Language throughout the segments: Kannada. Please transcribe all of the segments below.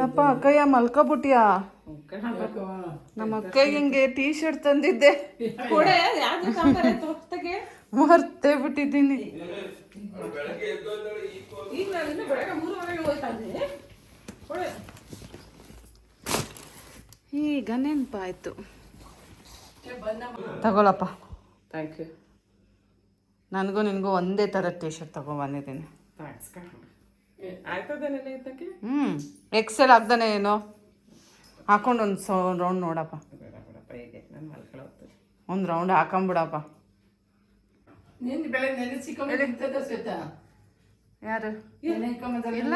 ಏನಪ್ಪ ಅಕ್ಕಯ್ಯ ಮಲ್ಕೊಬಿಟ್ಟಿಯಾ? ನಮ್ಮ ಅಕ್ಕಯ್ಯ ಹಿಂಗೆ ಟೀ ಶರ್ಟ್ ತಂದಿದ್ದೆ, ಮರ್ತೇ ಬಿಟ್ಟಿದ್ದೀನಿ. ಈಗ ನೆನಪಾಯ್ತು. ತಗೊಳಪ್ಪ. Thank you. ನನಗೂ ನಿನಗೂ ಒಂದೇ ಥರ ಟೀ ಶರ್ಟ್ ತಗೊಂಡ್ಬಂದಿದ್ದೀನಿ. ಎಕ್ಸೆಲ್ ಆಗ್ದಾನೆ ಏನೋ ಹಾಕೊಂಡು ಒಂದು ರೌಂಡ್ ನೋಡಪ್ಪ. ಒಂದು ರೌಂಡ್ ಹಾಕೊಂಬಿಡಪ್ಪ. ಯಾರು ಇಲ್ಲ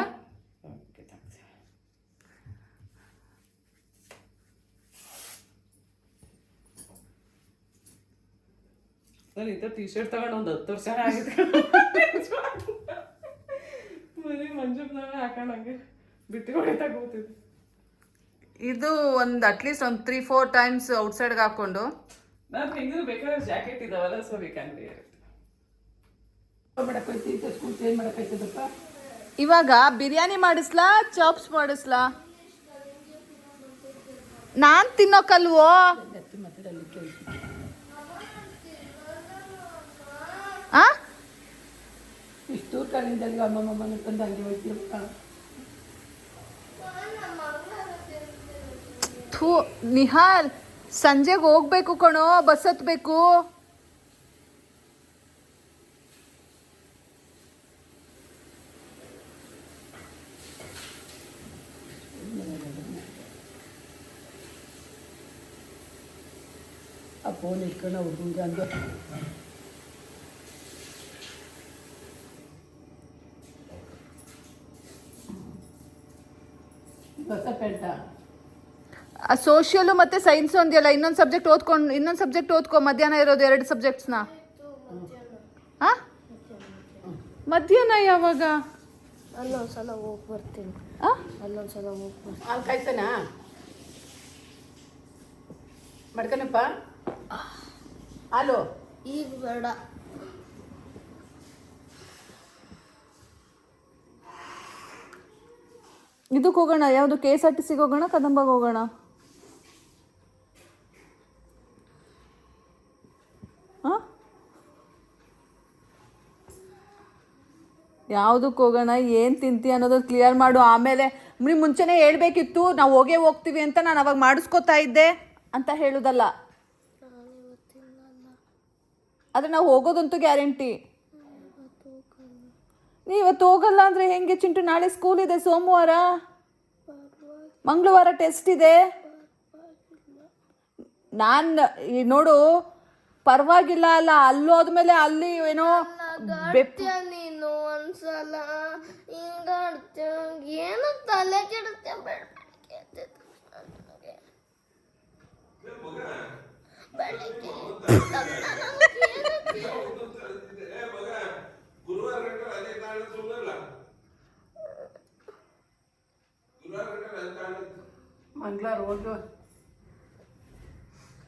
ನಾನು ಇಂಥ ಟೀ ಶರ್ಟ್ ತಗೊಂಡು ಒಂದು 10 ವರ್ಷ ಆಗಿತ್ತು. ಮನೆ ಮಂಜುನಾಗ ಹಾಕೊಂಡಂಗೆ ಬಿಟ್ಟು ಹೊಡಿತಾ ಕೂತಿದ್ದೆ. ಇದು ಒಂದು ಅಟ್ಲೀಸ್ಟ್ ಒಂದು 3-4 ಟೈಮ್ಸ್ ಔಟ್ಸೈಡ್ಗೆ ಹಾಕೊಂಡು. ನಾನು ಹೆಂಗಿದ್ರು ಬೇಕಾದ್ರೆ ಜಾಕೆಟ್ ಇದಾವಲ್ಲ, so we can wear it. ಇವಾಗ ಬಿರಿಯಾನಿ ಮಾಡಿಸ್ಲಾ ಚಾಪ್ಸ್ ಮಾಡಿಸ್ಲಾ? ನಾನು ತಿನ್ನೋಕಲ್ವೋ? ಇಷ್ಟು ಕಾಲಿಂದಲ್ಲಿ ಅಮ್ಮಮ್ಮ ತಂದು ಹಂಗೆ ಹೋಗ್ತೀರಪ್ಪ. ನಿಹಾಲ್, ಸಂಜೆಗೆ ಹೋಗ್ಬೇಕು ಕಣೋ, ಬಸ್ ಹತ್ಬೇಕು. ಆ ಫೋನ್ ಇಟ್ಕೊಂಡು ಹುಡುಗಂಗೆ ಅಂದು ಸೋಷಿಯಲ್ ಮತ್ತೆ ಸೈನ್ಸ್ ಒಂದಿಯಲ್ಲ, ಇನ್ನೊಂದು ಸಬ್ಜೆಕ್ಟ್ ಓದ್ಕೊ. ಮಧ್ಯಾಹ್ನ ಇರೋದು 2 ಸಬ್ಜೆಕ್ಟ್ಸ್ನ. ಮಧ್ಯಾಹ್ನ ಯಾವಾಗ? ಅಲ್ಲೊಂದ್ಸಲ ಹೋಗಿ ಬರ್ತೀನಿ. ಅಲ್ಲಿ ಕಾಯ್ತಾನಾ ಮಾಡ್ಕನಪ್ಪ. ಹಾಲು ಈಗ ಬೇಡ. ಇದಕ್ಕೆ ಹೋಗೋಣ, ಯಾವುದು KSRTCಗೆ ಹೋಗೋಣ, ಕದಂಬಾಗ ಹೋಗೋಣ? ಯಾವುದಕ್ಕೆ ಹೋಗೋಣ, ಏನು ತಿಂತಿ ಅನ್ನೋದು ಕ್ಲಿಯರ್ ಮಾಡು. ಆಮೇಲೆ ನೀವು ಮುಂಚೆನೇ ಹೇಳ್ಬೇಕಿತ್ತು, ನಾವು ಹೋಗ್ತೀವಿ ಅಂತ. ನಾನು ಅವಾಗ ಮಾಡಿಸ್ಕೊತಾ ಇದ್ದೆ ಅಂತ ಹೇಳೋದಲ್ಲ. ಆದರೆ ನಾವು ಹೋಗೋದಂತೂ ಗ್ಯಾರಂಟಿ. ನೀವು ಇವತ್ತು ಹೋಗಲ್ಲ ಅಂದರೆ ಹೆಂಗೆ ಚಿಂಟು? ನಾಳೆ ಸ್ಕೂಲ್ ಇದೆ, ಸೋಮವಾರ, ಮಂಗಳವಾರ ಟೆಸ್ಟ್ ಇದೆ. ನಾನು ನೋಡು, ಪರವಾಗಿಲ್ಲ ಅಲ್ಲ, ಅಲ್ಲೋದ್ಮೇಲೆ ಅಲ್ಲಿ ಏನೋ ನೀನು ಒಂದ್ಸಲ ಹಿಂಗಾಡ್ತೀಯ, ಏನು ತಲೆ ಕೆಡುತ್ತೆ. ಮಂಗಳವಾರ ಓದು,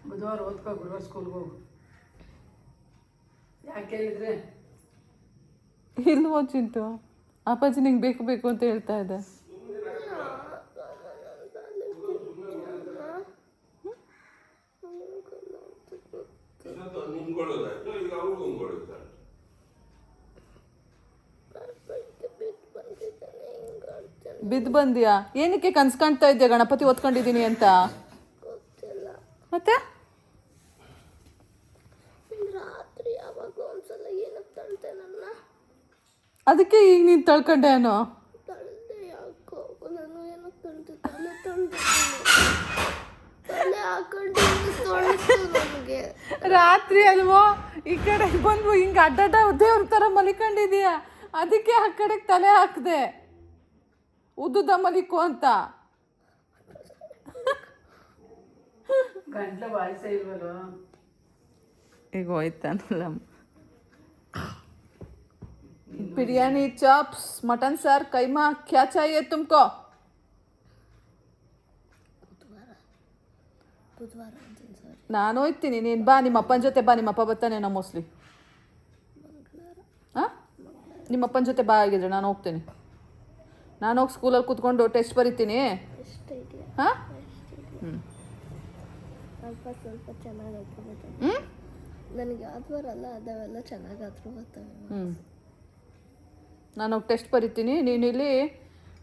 ಬುಧವಾರ ಓದ್ಕೋ, ಗುರುವಾರ ಸ್ಕೂಲ್ಗೆ ಹೋಗು. ಯಾಕೆ ಹೇಳಿದ್ರೆ ಇಲ್ವೋ ಚಿಂಟು? ಅಪ್ಪಾಜಿ ನಿಂಗೆ ಬೇಕು ಅಂತ ಹೇಳ್ತಾ ಇದ್ದೆ. ಬಿದ್ದು ಬಂದ್ಯಾ? ಏನಕ್ಕೆ ಕನ್ಸು ಕಾಣ್ತಾ ಇದ್ಯಾ ಗಣಪತಿ ಓದ್ಕೊಂಡಿದ್ದೀನಿ ಅಂತ? ಮತ್ತೆ ರಾತ್ರಿ ಯಾವಾಗ ಒಂದ್ಸಲ ಏನಕ್ಕೆ ತಳ್ತೆ ನನ್ನ? ಅದಕ್ಕೆ ಈಗ ನೀನು ತಳ್ಕೊಂಡೆ ಏನೋ? ತಳ್ದೆ ಯಾಕೋ ನಾನು ಏನಕ್ಕೆ ತಳ್ದೆ? ತಲೆ ಹಾಕೊಂಡು ತೊಳ್ತು ನನಗೆ. ರಾತ್ರಿ ಅಲ್ವೋ, ಈ ಕಡೆ ಬಂದು ಹಿಂಗೆ ಅಡ್ಡಡ್ಡ ದೇವ್ರ ಥರ ಮಲಿಕೊಂಡಿದೀಯ, ಅದಕ್ಕೆ ಆ ಕಡೆಗೆ ತಲೆ ಹಾಕಿದೆ, ಉದ್ದುದ ಮಲಿಕು ಅಂತ. ಗಂಟ್ಲ ವಾಯ್ಸ ಇಲ್ವಲ್ಲ, ಈಗ ಹೋಯ್ತಾನಲ್ಲ. बिरयानी चॉप्स मटन सर कईमा क्या चाहिए तुमको? ನಾನು ಹೋಗ್ತೀನಿ, ನೀನು ಬಾ, ನಿಮ್ಮ ಅಪ್ಪನ ಜೊತೆ ಬಾ. ನಿಮ್ಮ ಅಪ್ಪ ಬರ್ತಾನೇನೋ ಮೋಸ್ಟ್ಲಿ. ಹಾಂ, ನಿಮ್ಮ ಅಪ್ಪನ ಜೊತೆ ಬಾ. ಆಗಿದ್ರೆ ನಾನು ಹೋಗ್ತೀನಿ. ನಾನು ಹೋಗಿ ಸ್ಕೂಲಲ್ಲಿ ಕೂತ್ಕೊಂಡು ಟೆಸ್ಟ್ ಬರಿತೀನಿ. ಹಾಂ ಹ್ಞೂ ಸ್ವಲ್ಪ ಸ್ವಲ್ಪ ಚೆನ್ನಾಗಾದ್ರೂ ಬರ್ತವೆ. ಹ್ಞೂ ನನಗೆ ಯಾವ್ದು ಬರಲ್ಲ ಅದಾವೆಲ್ಲ ಚೆನ್ನಾಗಾದ್ರೂ ಬರ್ತವೆ. ಹ್ಞೂ ನಾನು ಟೆಸ್ಟ್ ಬರಿತೀನಿ. ನೀನಿಲ್ಲಿ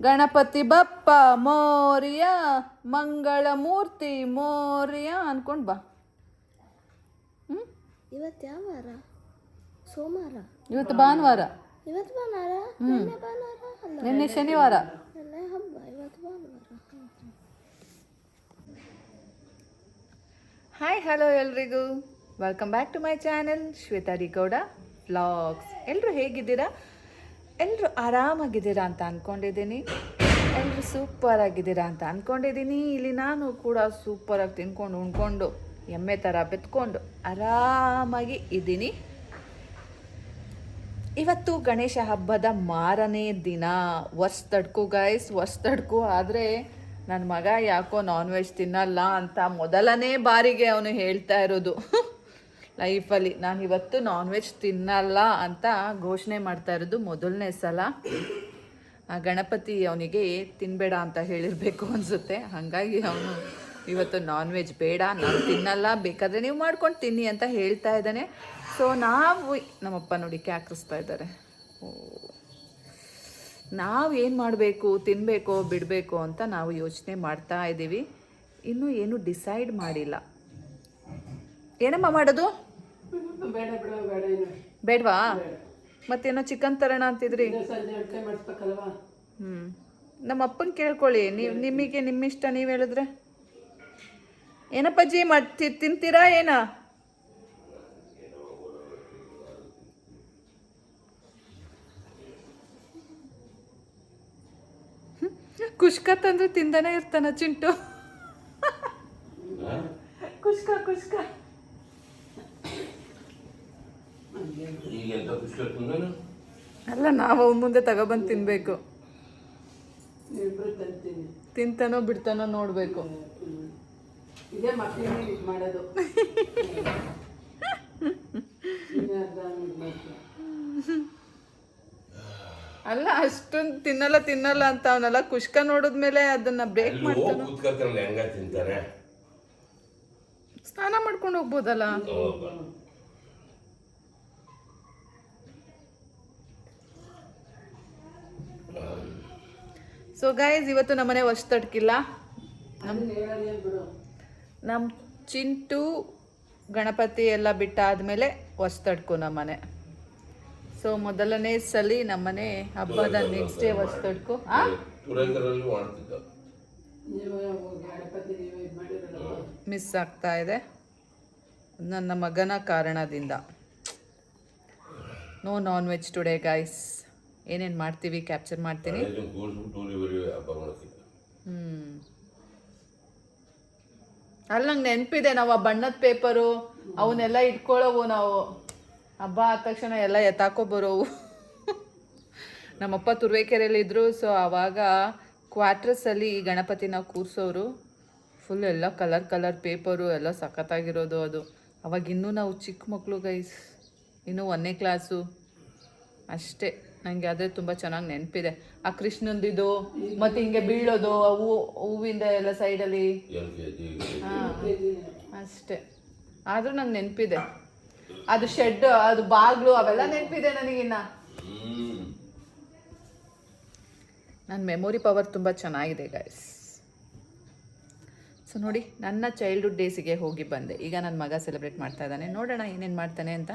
ಗಣಪತಿ ಬಪ್ಪ ಮೋರಿಯ ಮಂಗಳ ಮೂರ್ತಿ ಮೋರಿಯ ಅಂದ್ಕೊಂಡು ಬಾ. ಹ್ಞೂ ಇವತ್ತು ಯಾವ ವಾರ? ಸೋಮವಾರ. ಇವತ್ತು ಭಾನುವಾರ. ಇವತ್ತು ಭಾನುವಾರ? ನಿನ್ನೆ ಭಾನುವಾರ ಅಲ್ಲ, ನಿನ್ನೆ ಶನಿವಾರ. ನಿನ್ನೆ ಹಬ್ಬ, ಇವತ್ತು ಭಾನುವಾರ. ಹಾಯ್ ಹಲೋ ಎಲ್ರಿಗೂ, welcome back to my channel Shweta D Gowda vlogs. ಎಲ್ಲರೂ ಹೇಗಿದ್ದೀರಾ? ಎಲ್ಲರೂ ಆರಾಮಾಗಿದ್ದೀರಾ ಅಂತ ಅಂದ್ಕೊಂಡಿದ್ದೀನಿ. ಎಲ್ಲರೂ ಸೂಪರ್ ಆಗಿದ್ದೀರಾ ಅಂತ ಅಂದ್ಕೊಂಡಿದ್ದೀನಿ. ಇಲ್ಲಿ ನಾನು ಕೂಡ ಸೂಪರಾಗಿ ತಿನ್ಕೊಂಡು ಉಣ್ಕೊಂಡು ಎಮ್ಮೆ ಥರ ಬೆತ್ಕೊಂಡು ಆರಾಮಾಗಿ ಇದ್ದೀನಿ. ಇವತ್ತು ಗಣೇಶ ಹಬ್ಬದ ಮಾರನೇ ದಿನ. ವರ್ಷದಡ್ಕು ಗೈಸ್, ವರ್ಷದಡ್ಕು. ಆದರೆ ನನ್ನ ಮಗ ಯಾಕೋ ನಾನ್ ವೆಜ್ ತಿನ್ನಲ್ಲ ಅಂತ ಮೊದಲನೇ ಬಾರಿಗೆ ಅವನು ಹೇಳ್ತಾ ಇರೋದು ಲೈಫಲ್ಲಿ. ನಾನು ಇವತ್ತು ನಾನ್ ವೆಜ್ ತಿನ್ನಲ್ಲ ಅಂತ ಘೋಷಣೆ ಮಾಡ್ತಾ ಇರೋದು ಮೊದಲನೇ ಸಲ. ಆ ಗಣಪತಿ ಅವನಿಗೆ ತಿನ್ನಬೇಡ ಅಂತ ಹೇಳಿರಬೇಕು ಅನಿಸುತ್ತೆ. ಹಾಗಾಗಿ ಅವನು ಇವತ್ತು ನಾನ್ ವೆಜ್ ಬೇಡ, ನಾನು ತಿನ್ನಲ್ಲ, ಬೇಕಾದರೆ ನೀವು ಮಾಡ್ಕೊಂಡು ತಿನ್ನಿ ಅಂತ ಹೇಳ್ತಾ ಇದ್ದಾನೆ. ಸೊ ನಾವು, ನಮ್ಮಪ್ಪ ನೋಡಿ ಕ್ಯಾಕ್ರಿಸ್ತಾ ಇದ್ದಾರೆ. ನಾವು ಏನು ಮಾಡಬೇಕು, ತಿನ್ನಬೇಕೋ ಬಿಡಬೇಕು ಅಂತ ನಾವು ಯೋಚನೆ ಮಾಡ್ತಾ ಇದ್ದೀವಿ. ಇನ್ನೂ ಏನು ಡಿಸೈಡ್ ಮಾಡಿಲ್ಲ. ಏನಮ್ಮ ಮಾಡೋದು? ಬೇಡ ಬಿಡ, ಬೇಡ ಏನು ಬೇಡವಾ? ಮತ್ತೇನೋ ಚಿಕನ್ ತರೋಣ ಅಂತಿದ್ರಿ. ಸಂಜೆ ಅಡುಗೆ ಮಾಡಿಸ್ಬೇಕಲ್ವಾ? ನಮ್ಮ ಅಪ್ಪನ ಕೇಳ್ಕೊಳ್ಳಿ. ನಿಮಗೆ ನಿಮ್ಮಿಷ್ಟ, ನೀವು ಹೇಳಿದ್ರೆ. ಏನಪ್ಪಜ್ಜಿ ತಿಂತೀರಾ ಏನ? ಕುಷ್ಕ ತಂದ್ರೆ ತಿಂದಾನೆ ಇರ್ತಾನ ಚಿಂಟು. ಕುಷ್ಕ ಕುಷ್ಕ ಅಲ್ಲ, ನಾವು ಅವನ ಮುಂದೆ ತಗೊಬಂದು ತಿನ್ಬೇಕು. ನೀವಿಬ್ರು ತಂತೀನಿ. ತಿಂತಾನೋ ಬಿಡ್ತಾನೋ ನೋಡ್ಬೇಕು. ಇದೇ ಮಕ್ಕಳಿಗೆ ಇದು ಮಾಡೋದು. ಅಲ್ಲ, ಅಷ್ಟೊಂದು ತಿನ್ನಲ್ಲ ಅಂತ ಅವನಲ್ಲ. ಕುಷ್ಕ ನೋಡಿದ್ಮೇಲೆ ಅದನ್ನ ಬ್ರೇಕ್ ಮಾಡ್ತಾನ. ಸ್ನಾನ ಮಾಡ್ಕೊಂಡು ಹೋಗ್ಬೋದಲ್ಲ. ಸೊ ಗೈಸ್, ಇವತ್ತು ನಮ್ಮನೆ ವರ್ಷದಡ್ಕಿಲ್ಲ. ನಮ್ಮ ಚಿಂಟು ಗಣಪತಿ ಎಲ್ಲ ಬಿಟ್ಟಾದ್ಮೇಲೆ ಹೊಸ್ತಡ್ಕು ನಮ್ಮನೆ. ಸೊ ಮೊದಲನೇ ಸಲ ನಮ್ಮನೆ ಹಬ್ಬದ ನೆಕ್ಸ್ಟ್ ಡೇ ಹೊಸ್ತಡ್ಕು. ಮಿಸ್ ಆಗ್ತಾ ಇದೆ ನನ್ನ ಮಗನ ಕಾರಣದಿಂದ. No non veg today guys. ಏನೇನು ಮಾಡ್ತೀವಿ ಕ್ಯಾಪ್ಚರ್ ಮಾಡ್ತೀನಿ. ಅಲ್ಲಿ ನಂಗೆ ನೆನಪಿದೆ, ನಾವು ಆ ಬಣ್ಣದ ಪೇಪರು ಅವನ್ನೆಲ್ಲ ಇಟ್ಕೊಳ್ಳೋವು. ನಾವು ಹಬ್ಬ ಆದ ತಕ್ಷಣ ಎಲ್ಲ ಎತ್ತಾಕೊಬರೋವು. ನಮ್ಮಪ್ಪ ತುರುವೇಕೆರೆಯಲ್ಲಿ ಇದ್ದರು. ಸೊ ಆವಾಗ ಕ್ವಾರ್ಟರ್ಸಲ್ಲಿ ಗಣಪತಿನ ಕೂರಿಸೋರು. ಫುಲ್ ಎಲ್ಲ ಕಲರ್ ಪೇಪರು ಎಲ್ಲ ಸಖತ್ತಾಗಿರೋದು ಅದು. ಅವಾಗ ಇನ್ನೂ ನಾವು ಚಿಕ್ಕ ಮಕ್ಕಳು ಗೈಸ್, ಇನ್ನೂ 1ನೇ ಕ್ಲಾಸು ಅಷ್ಟೇ. ನನಗೆ ಅದೇ ತುಂಬ ಚೆನ್ನಾಗಿ ನೆನಪಿದೆ. ಆ ಕೃಷ್ಣಂದಿದು ಮತ್ತು ಹಿಂಗೆ ಬೀಳೋದು, ಹೂವಿಂದ ಎಲ್ಲ ಸೈಡಲ್ಲಿ. ಹಾಂ ಅಷ್ಟೇ. ಆದರೂ ನಂಗೆ ನೆನಪಿದೆ. ಅದು ಶೆಡ್, ಅದು ಬಾಗಿಲು, ಅವೆಲ್ಲ ನೆನಪಿದೆ ನನಗಿನ್ನ. ನನ್ನ ಮೆಮೊರಿ ಪವರ್ ತುಂಬ ಚೆನ್ನಾಗಿದೆ ಗೈಸ್. ಸೊ ನೋಡಿ, ನನ್ನ ಚೈಲ್ಡ್ಹುಡ್ ಡೇಸಿಗೆ ಹೋಗಿ ಬಂದೆ. ಈಗ ನನ್ನ ಮಗ ಸೆಲೆಬ್ರೇಟ್ ಮಾಡ್ತಾ ಇದ್ದಾನೆ. ನೋಡೋಣ ಏನೇನು ಮಾಡ್ತಾನೆ ಅಂತ.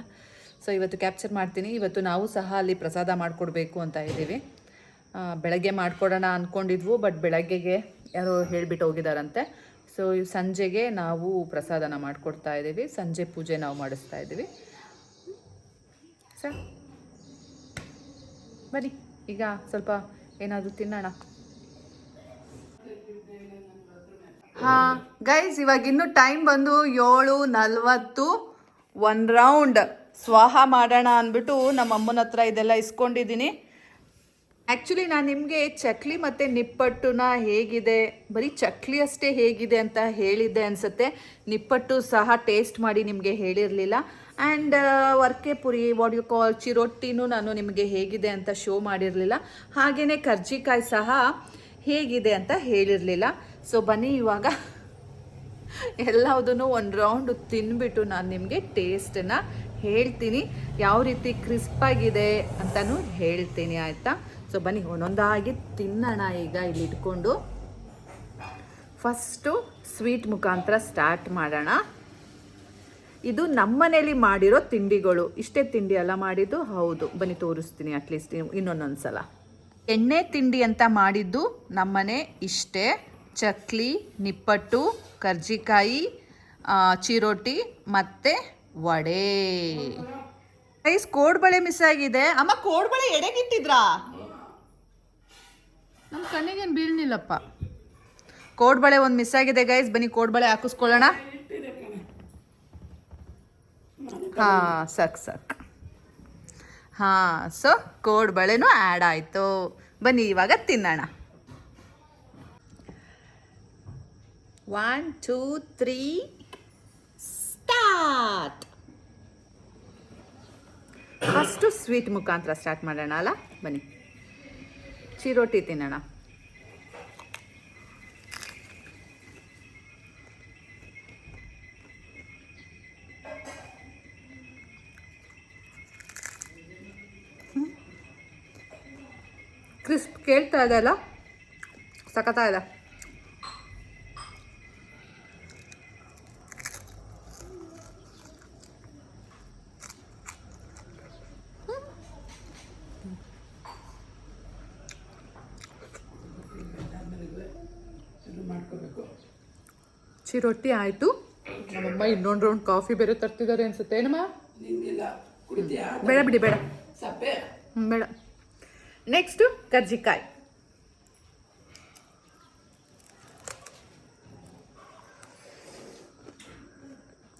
ಸೊ ಇವತ್ತು ಕ್ಯಾಪ್ಚರ್ ಮಾಡ್ತೀನಿ. ಇವತ್ತು ನಾವು ಸಹ ಅಲ್ಲಿ ಪ್ರಸಾದ ಮಾಡಿಕೊಡ್ಬೇಕು ಅಂತ ಇದ್ದೀವಿ. ಬೆಳಗ್ಗೆ ಮಾಡಿಕೊಡೋಣ ಅಂದ್ಕೊಂಡಿದ್ವು, ಬಟ್ ಬೆಳಗ್ಗೆಗೆ ಯಾರೋ ಹೇಳಿಬಿಟ್ಟು ಹೋಗಿದ್ದಾರಂತೆ. ಸೊ ಸಂಜೆಗೆ ನಾವು ಪ್ರಸಾದನ ಮಾಡಿಕೊಡ್ತಾ ಇದ್ದೀವಿ. ಸಂಜೆ ಪೂಜೆ ನಾವು ಮಾಡಿಸ್ತಾ ಇದ್ದೀವಿ. ಸರ್ ಬನ್ನಿ, ಈಗ ಸ್ವಲ್ಪ ಏನಾದರೂ ತಿನ್ನೋಣ. ಹಾಂ ಗೈಸ್, ಇವಾಗ ಇನ್ನೂ ಟೈಮ್ ಬಂದು 7:40. 1 ರೌಂಡ್ ಸ್ವಾಹ ಮಾಡೋಣ ಅಂದ್ಬಿಟ್ಟು ನಮ್ಮ ಅಮ್ಮನ ಹತ್ರ ಇದೆಲ್ಲ ಇಸ್ಕೊಂಡಿದ್ದೀನಿ. ಆ್ಯಕ್ಚುಲಿ ನಾನು ನಿಮಗೆ ಚಕ್ಲಿ ಮತ್ತು ನಿಪ್ಪಟ್ಟುನ ಹೇಗಿದೆ, ಬರೀ ಚಕ್ಲಿ ಅಷ್ಟೇ ಹೇಗಿದೆ ಅಂತ ಹೇಳಿದ್ದೆ ಅನಿಸುತ್ತೆ. ನಿಪ್ಪಟ್ಟು ಸಹ ಟೇಸ್ಟ್ ಮಾಡಿ ನಿಮಗೆ ಹೇಳಿರಲಿಲ್ಲ. ಆ್ಯಂಡ್ ವರ್ಕೆ ಪುರಿ, ವಾಟ್ ಯು ಕಾಲ್, ಚಿರೊಟ್ಟಿನೂ ನಾನು ನಿಮಗೆ ಹೇಗಿದೆ ಅಂತ ಶೋ ಮಾಡಿರಲಿಲ್ಲ. ಹಾಗೆಯೇ ಕರ್ಜಿಕಾಯಿ ಸಹ ಹೇಗಿದೆ ಅಂತ ಹೇಳಿರಲಿಲ್ಲ. ಸೊ ಬನ್ನಿ ಇವಾಗ ಎಲ್ಲದನ್ನು ಒಂದು ರೌಂಡ್ ತಿಂದ್ಬಿಟ್ಟು ನಾನು ನಿಮಗೆ ಟೇಸ್ಟನ್ನು ಹೇಳ್ತೀನಿ, ಯಾವ ರೀತಿ ಕ್ರಿಸ್ಪಾಗಿದೆ ಅಂತಲೂ ಹೇಳ್ತೀನಿ ಆಯಿತಾ. ಸೊ ಬನ್ನಿ ಒಂದೊಂದಾಗಿ ತಿನ್ನೋಣ. ಈಗ ಇಲ್ಲಿ ಇಟ್ಕೊಂಡು ಫಸ್ಟು ಸ್ವೀಟ್ ಮುಖಾಂತರ ಸ್ಟಾರ್ಟ್ ಮಾಡೋಣ. ಇದು ನಮ್ಮನೇಲಿ ಮಾಡಿರೋ ತಿಂಡಿಗಳು, ಇಷ್ಟೇ ತಿಂಡಿ ಅಲ್ಲ ಮಾಡಿದ್ದು, ಹೌದು ಬನ್ನಿ ತೋರಿಸ್ತೀನಿ ಅಟ್ಲೀಸ್ಟ್ ಇನ್ನೊಂದೊಂದು ಸಲ. ಎಣ್ಣೆ ತಿಂಡಿ ಅಂತ ಮಾಡಿದ್ದು ನಮ್ಮನೆ ಇಷ್ಟೇ: ಚಕ್ಲಿ, ನಿಪ್ಪಟ್ಟು, ಕರ್ಜಿಕಾಯಿ, ಚಿರೋಟಿ ಮತ್ತು ವಡೆ. ರೈಸ್ ಕೋಡ್ಬಳೆ ಮಿಸ್ ಆಗಿದೆ. ಅಮ್ಮ ಕೋಡ್ಬಳೆ ಎಡೆಗಿಟ್ಟಿದ್ರಾ? ನಮ್ಮ ಕಣ್ಣಿಗೇನು ಬೀಳ್ನಿಲ್ಲಪ್ಪ. ಕೋಡ್ಬಳೆ ಒಂದು ಮಿಸ್ ಆಗಿದೆ ಗೈಸ್, ಬನ್ನಿ ಕೋಡ್ಬಳೆ ಹಾಕಿಸ್ಕೊಳ್ಳೋಣ. ಹಾಂ ಸಾಕು. ಹಾಂ, ಸೊ ಕೋಡ್ಬಳೆನೂ ಆ್ಯಡ್ ಆಯಿತು. ಬನ್ನಿ ಇವಾಗ ತಿನ್ನೋಣ. 1 2 3 ಸ್ಟಾರ್ಟ್. ಫಸ್ಟು ಸ್ವೀಟ್ ಮುಖಾಂತರ ಸ್ಟಾರ್ಟ್ ಮಾಡೋಣ ಅಲ್ಲ. ಬನ್ನಿ ಚಿರೋಟಿ ತಿನ್ನೋಣ. ಕ್ರಿಸ್ಪ್ ಕೇಳ್ತಾ ಇದೆ ಅಲ್ಲ, ಸಖತ್ತಾ ಇದೆ. ಚಿರೋಟಿ ಆಯಿತು. ನಮ್ಮಮ್ಮ ಇನ್ನೊಂದು ರೌಂಡ್ ಕಾಫಿ ಬೇರೆ ತರ್ತಿದ್ದಾರೆ ಅನ್ಸುತ್ತೆ. ಏನಮ್ಮ? ಬೇಡ ಬಿಡಿ, ಬೇಡ ಬೇಡ. ನೆಕ್ಸ್ಟು ಕರ್ಜಿಕಾಯಿ.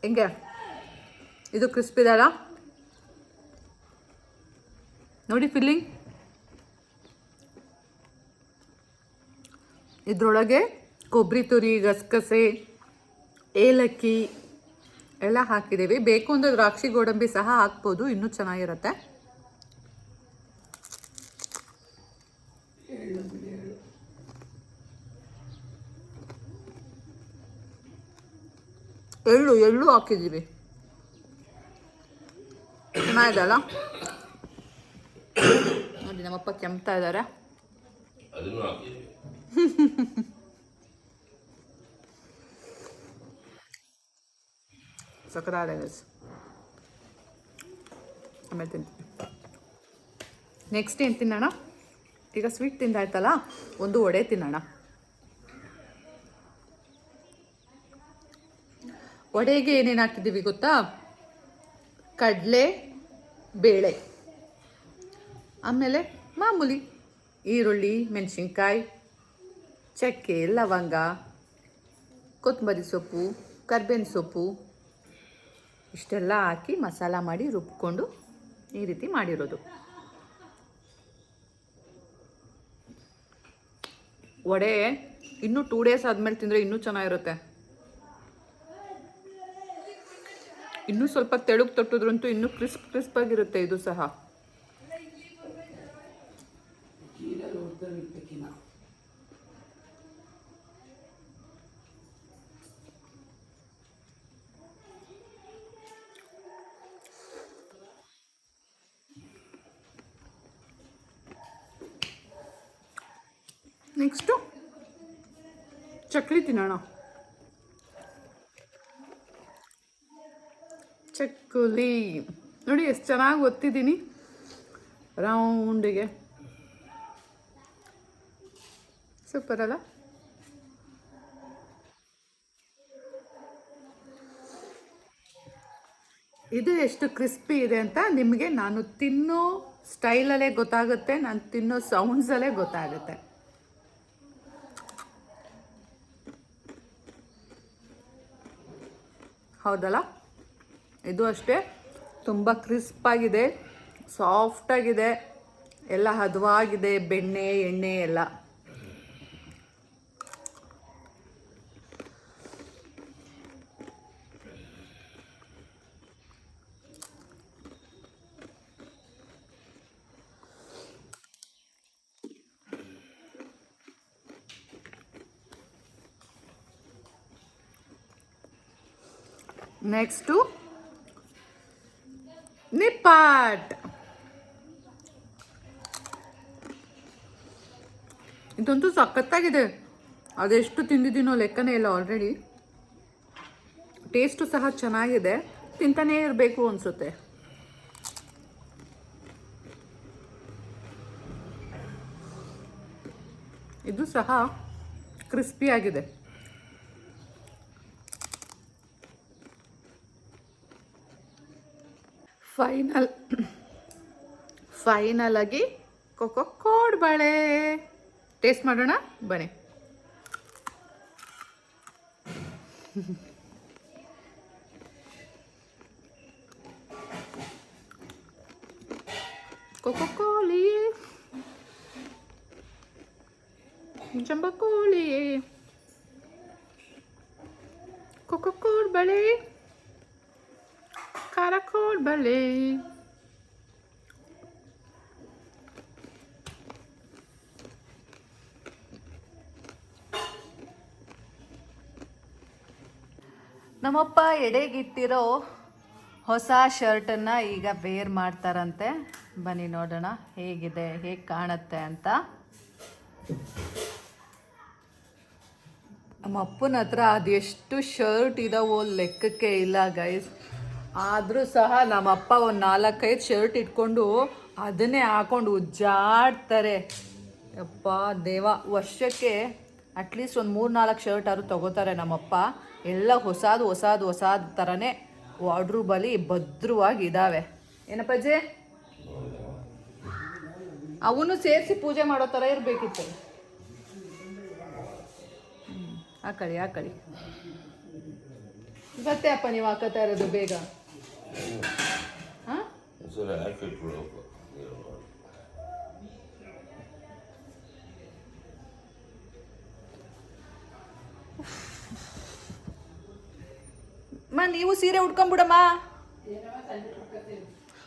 ಹೆಂಗೆ ಇದು ಕ್ರಿಸ್ಪ್ ಇದಲ್ಲ ನೋಡಿ, ಫಿಲ್ಲಿಂಗ್. ಇದ್ರೊಳಗೆ ಕೊಬ್ಬರಿ ತುರಿ, ಗಸಗಸೆ, ಏಲಕ್ಕಿ ಎಲ್ಲ ಹಾಕಿದ್ದೀವಿ. ಬೇಕು ಅಂದರೆ ದ್ರಾಕ್ಷಿ ಗೋಡಂಬಿ ಸಹ ಹಾಕ್ಬೋದು, ಇನ್ನೂ ಚೆನ್ನಾಗಿರುತ್ತೆ. ಎಳ್ಳು ಹಾಕಿದ್ದೀವಿ. ಚೆನ್ನಾಗಿದೆಲ್ಲ ನೋಡಿ. ನಮ್ಮಪ್ಪ ಕೆಮ್ತಾ ಇದ್ದಾರೆ. ಸಕ್ಕತ್ತಾಗಿದೆ. ಆಮೇಲೆ ತಿಂತೀನಿ. ನೆಕ್ಸ್ಟ್ ಏನು ತಿನ್ನೋಣ? ಈಗ ಸ್ವೀಟ್ ತಿಂದಾಯ್ತಲ್ಲ, ಒಂದು ವಡೆ ತಿನ್ನೋಣ. ವಡೆಗೆ ಏನೇನು ಹಾಕಿದ್ದೀವಿ ಗೊತ್ತಾ? ಕಡಲೆ ಬೇಳೆ, ಆಮೇಲೆ ಮಾಮೂಲಿ ಈರುಳ್ಳಿ, ಮೆಣಸಿನ್ಕಾಯಿ, ಚಕ್ಕೆ, ಲವಂಗ, ಕೊತ್ತಂಬರಿ ಸೊಪ್ಪು, ಕರ್ಬೇವಿನ ಸೊಪ್ಪು ಇಷ್ಟೆಲ್ಲ ಹಾಕಿ ಮಸಾಲ ಮಾಡಿ ರುಬ್ಕೊಂಡು ಈ ರೀತಿ ಮಾಡಿರೋದು. ವಡೆ ಇನ್ನೂ 2 days ಆದಮೇಲೆ ತಿಂದರೆ ಇನ್ನೂ ಚೆನ್ನಾಗಿರುತ್ತೆ. ಇನ್ನೂ ಸ್ವಲ್ಪ ತೆಳುಗೆ ತೊಟ್ಟಿದ್ರಂತೂ ಇನ್ನೂ ಕ್ರಿಸ್ಪಾಗಿರುತ್ತೆ ಇದು ಸಹ. ನೆಕ್ಸ್ಟು ಚಕ್ಲಿ ತಿನ್ನೋಣ. ಚಕ್ಕುಲಿ ನೋಡಿ ಎಷ್ಟು ಚೆನ್ನಾಗಿ ಒತ್ತಿದ್ದೀನಿ ರೌಂಡಿಗೆ. ಸೂಪರ್ ಅಲ್ಲ? ಇದು ಎಷ್ಟು ಕ್ರಿಸ್ಪಿ ಇದೆ ಅಂತ ನಿಮಗೆ ನಾನು ತಿನ್ನೋ ಸ್ಟೈಲಲ್ಲೇ ಗೊತ್ತಾಗುತ್ತೆ, ನಾನು ತಿನ್ನೋ ಸೌಂಡ್ಸಲ್ಲೇ ಗೊತ್ತಾಗುತ್ತೆ. ಹೌದಲ್ಲ? ಇದು ಅಷ್ಟೇ ತುಂಬ ಕ್ರಿಸ್ಪಾಗಿದೆ, ಸಾಫ್ಟಾಗಿದೆ, ಎಲ್ಲ ಹದವಾಗಿದೆ, ಬೆಣ್ಣೆ ಎಣ್ಣೆ ಎಲ್ಲ. ನೆಕ್ಸ್ಟು ನಿಪ್ಪಾಟ್. ಇದಂತೂ ಸಖತ್ತಾಗಿದೆ. ಅದೆಷ್ಟು ತಿಂದಿದ್ದೀನೋ ಲೆಕ್ಕನೇ ಇಲ್ಲ ಆಲ್ರೆಡಿ. ಟೇಸ್ಟು ಸಹ ಚೆನ್ನಾಗಿದೆ, ತಿಂತಾನೇ ಇರಬೇಕು ಅನಿಸುತ್ತೆ. ಇದು ಸಹ ಕ್ರಿಸ್ಪಿಯಾಗಿದೆ. ಫೈನಲ್ ಆಗಿ ಕೋಡ್ಬಳೆ ಟೇಸ್ಟ್ ಮಾಡೋಣ ಬನ್ನಿ. ಕೋಳಿ ಜಂಬಕೋಳಿ ಕೋಡ್ಬಳೆ ಖಾರ ಕೋಡ್ಬಳೆ. ನಮ್ಮಪ್ಪ ಎಡೆಗಿಟ್ಟಿರೋ ಹೊಸ ಶರ್ಟನ್ನು ಈಗ ವೇರ್ ಮಾಡ್ತಾರಂತೆ. ಬನ್ನಿ ನೋಡೋಣ ಹೇಗಿದೆ, ಹೇಗೆ ಕಾಣುತ್ತೆ ಅಂತ. ನಮ್ಮ ಅಪ್ಪನ ಹತ್ರ ಅದೆಷ್ಟು ಶರ್ಟ್ ಇದಾವೋ ಲೆಕ್ಕಕ್ಕೆ ಇಲ್ಲ ಗೈಸ್. ಆದರೂ ಸಹ ನಮ್ಮಪ್ಪ ಒಂದು 4-5 ಶರ್ಟ್ ಇಟ್ಕೊಂಡು ಅದನ್ನೇ ಹಾಕೊಂಡು ಉಜ್ಜಾಡ್ತಾರೆ. ಯಪ್ಪ ದೇವ, ವರ್ಷಕ್ಕೆ ಅಟ್ಲೀಸ್ಟ್ ಒಂದು 3-4 ಶರ್ಟ್ ಆದ್ರೂ ತಗೋತಾರೆ ನಮ್ಮಪ್ಪ. ಎಲ್ಲ ಹೊಸಾದು ಥರನೇ ವಾರ್ಡ್ರೂಬಲ್ಲಿ ಭದ್ರವಾಗಿದ್ದಾವೆ. ಏನಪ್ಪಾಜಿ, ಅವನು ಸೇರಿಸಿ ಪೂಜೆ ಮಾಡೋ ಥರ ಇರಬೇಕಿತ್ತು. ಹಾಕಳಿ ಮತ್ತೆ ಅಪ್ಪ ನೀವು ಹಾಕತಾ ಇರೋದು ಬೇಗ. ಹಾಂ, ನೀವು ಸೀರೆ ಉಟ್ಕೊಂಬಿಡಮ್ಮ.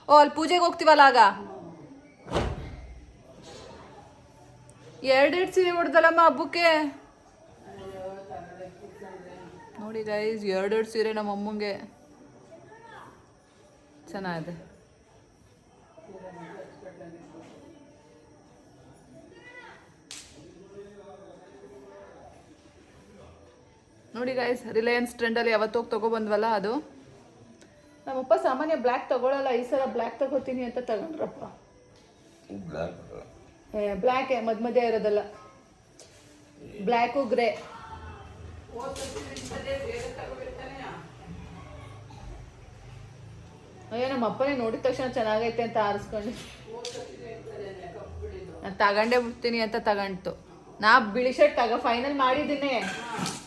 ಓ, ಅಲ್ಲಿ ಪೂಜೆಗೆ ಹೋಗ್ತೀವಲ್ಲ ಆಗ 2 ಸೀರೆ ಉಡ್ದಲ್ಲಮ್ಮ ಹಬ್ಬಕ್ಕೆ. ನೋಡಿ ಗೈಸ್, 2 ಸೀರೆ ನಮ್ಮ ಅಮ್ಮಂಗೆ ಚೆನ್ನಾಗಿದೆ. ನೋಡಿ ಗೈಸ್, ರಿಲಯನ್ಸ್ ಟ್ರೆಂಡಲ್ಲಿ ಯಾವತ್ತೋಗಿ ತೊಗೊಬಂದ್ವಲ್ಲ ಅದು. ನಮ್ಮಪ್ಪ ಸಾಮಾನ್ಯ ಬ್ಲ್ಯಾಕ್ ತಗೊಳ್ಳಲ್ಲ, ಈ ಸಲ ಬ್ಲ್ಯಾಕ್ ತಗೋತೀನಿ ಅಂತ ತಗೊಂಡ್ರಪ್ಪ. ಬ್ಲ್ಯಾಕ್ ಮಧ್ಯ ಇರೋದಲ್ಲ, ಬ್ಲ್ಯಾಕು ಗ್ರೇ. ಅಯ್ಯೋ, ನಮ್ಮ ಅಪ್ಪನೇ ನೋಡಿದ ತಕ್ಷಣ ಚೆನ್ನಾಗೈತೆ ಅಂತ ಆರಿಸ್ಕೊಂಡು ನಾನು ತಗೊಂಡೇ ಬಿಡ್ತೀನಿ ಅಂತ ತಗೊಂಡು ನಾ ಬಿಳಿ ಶರ್ಟ್ ಫೈನಲ್ ಮಾಡಿದ್ದೀನಿ.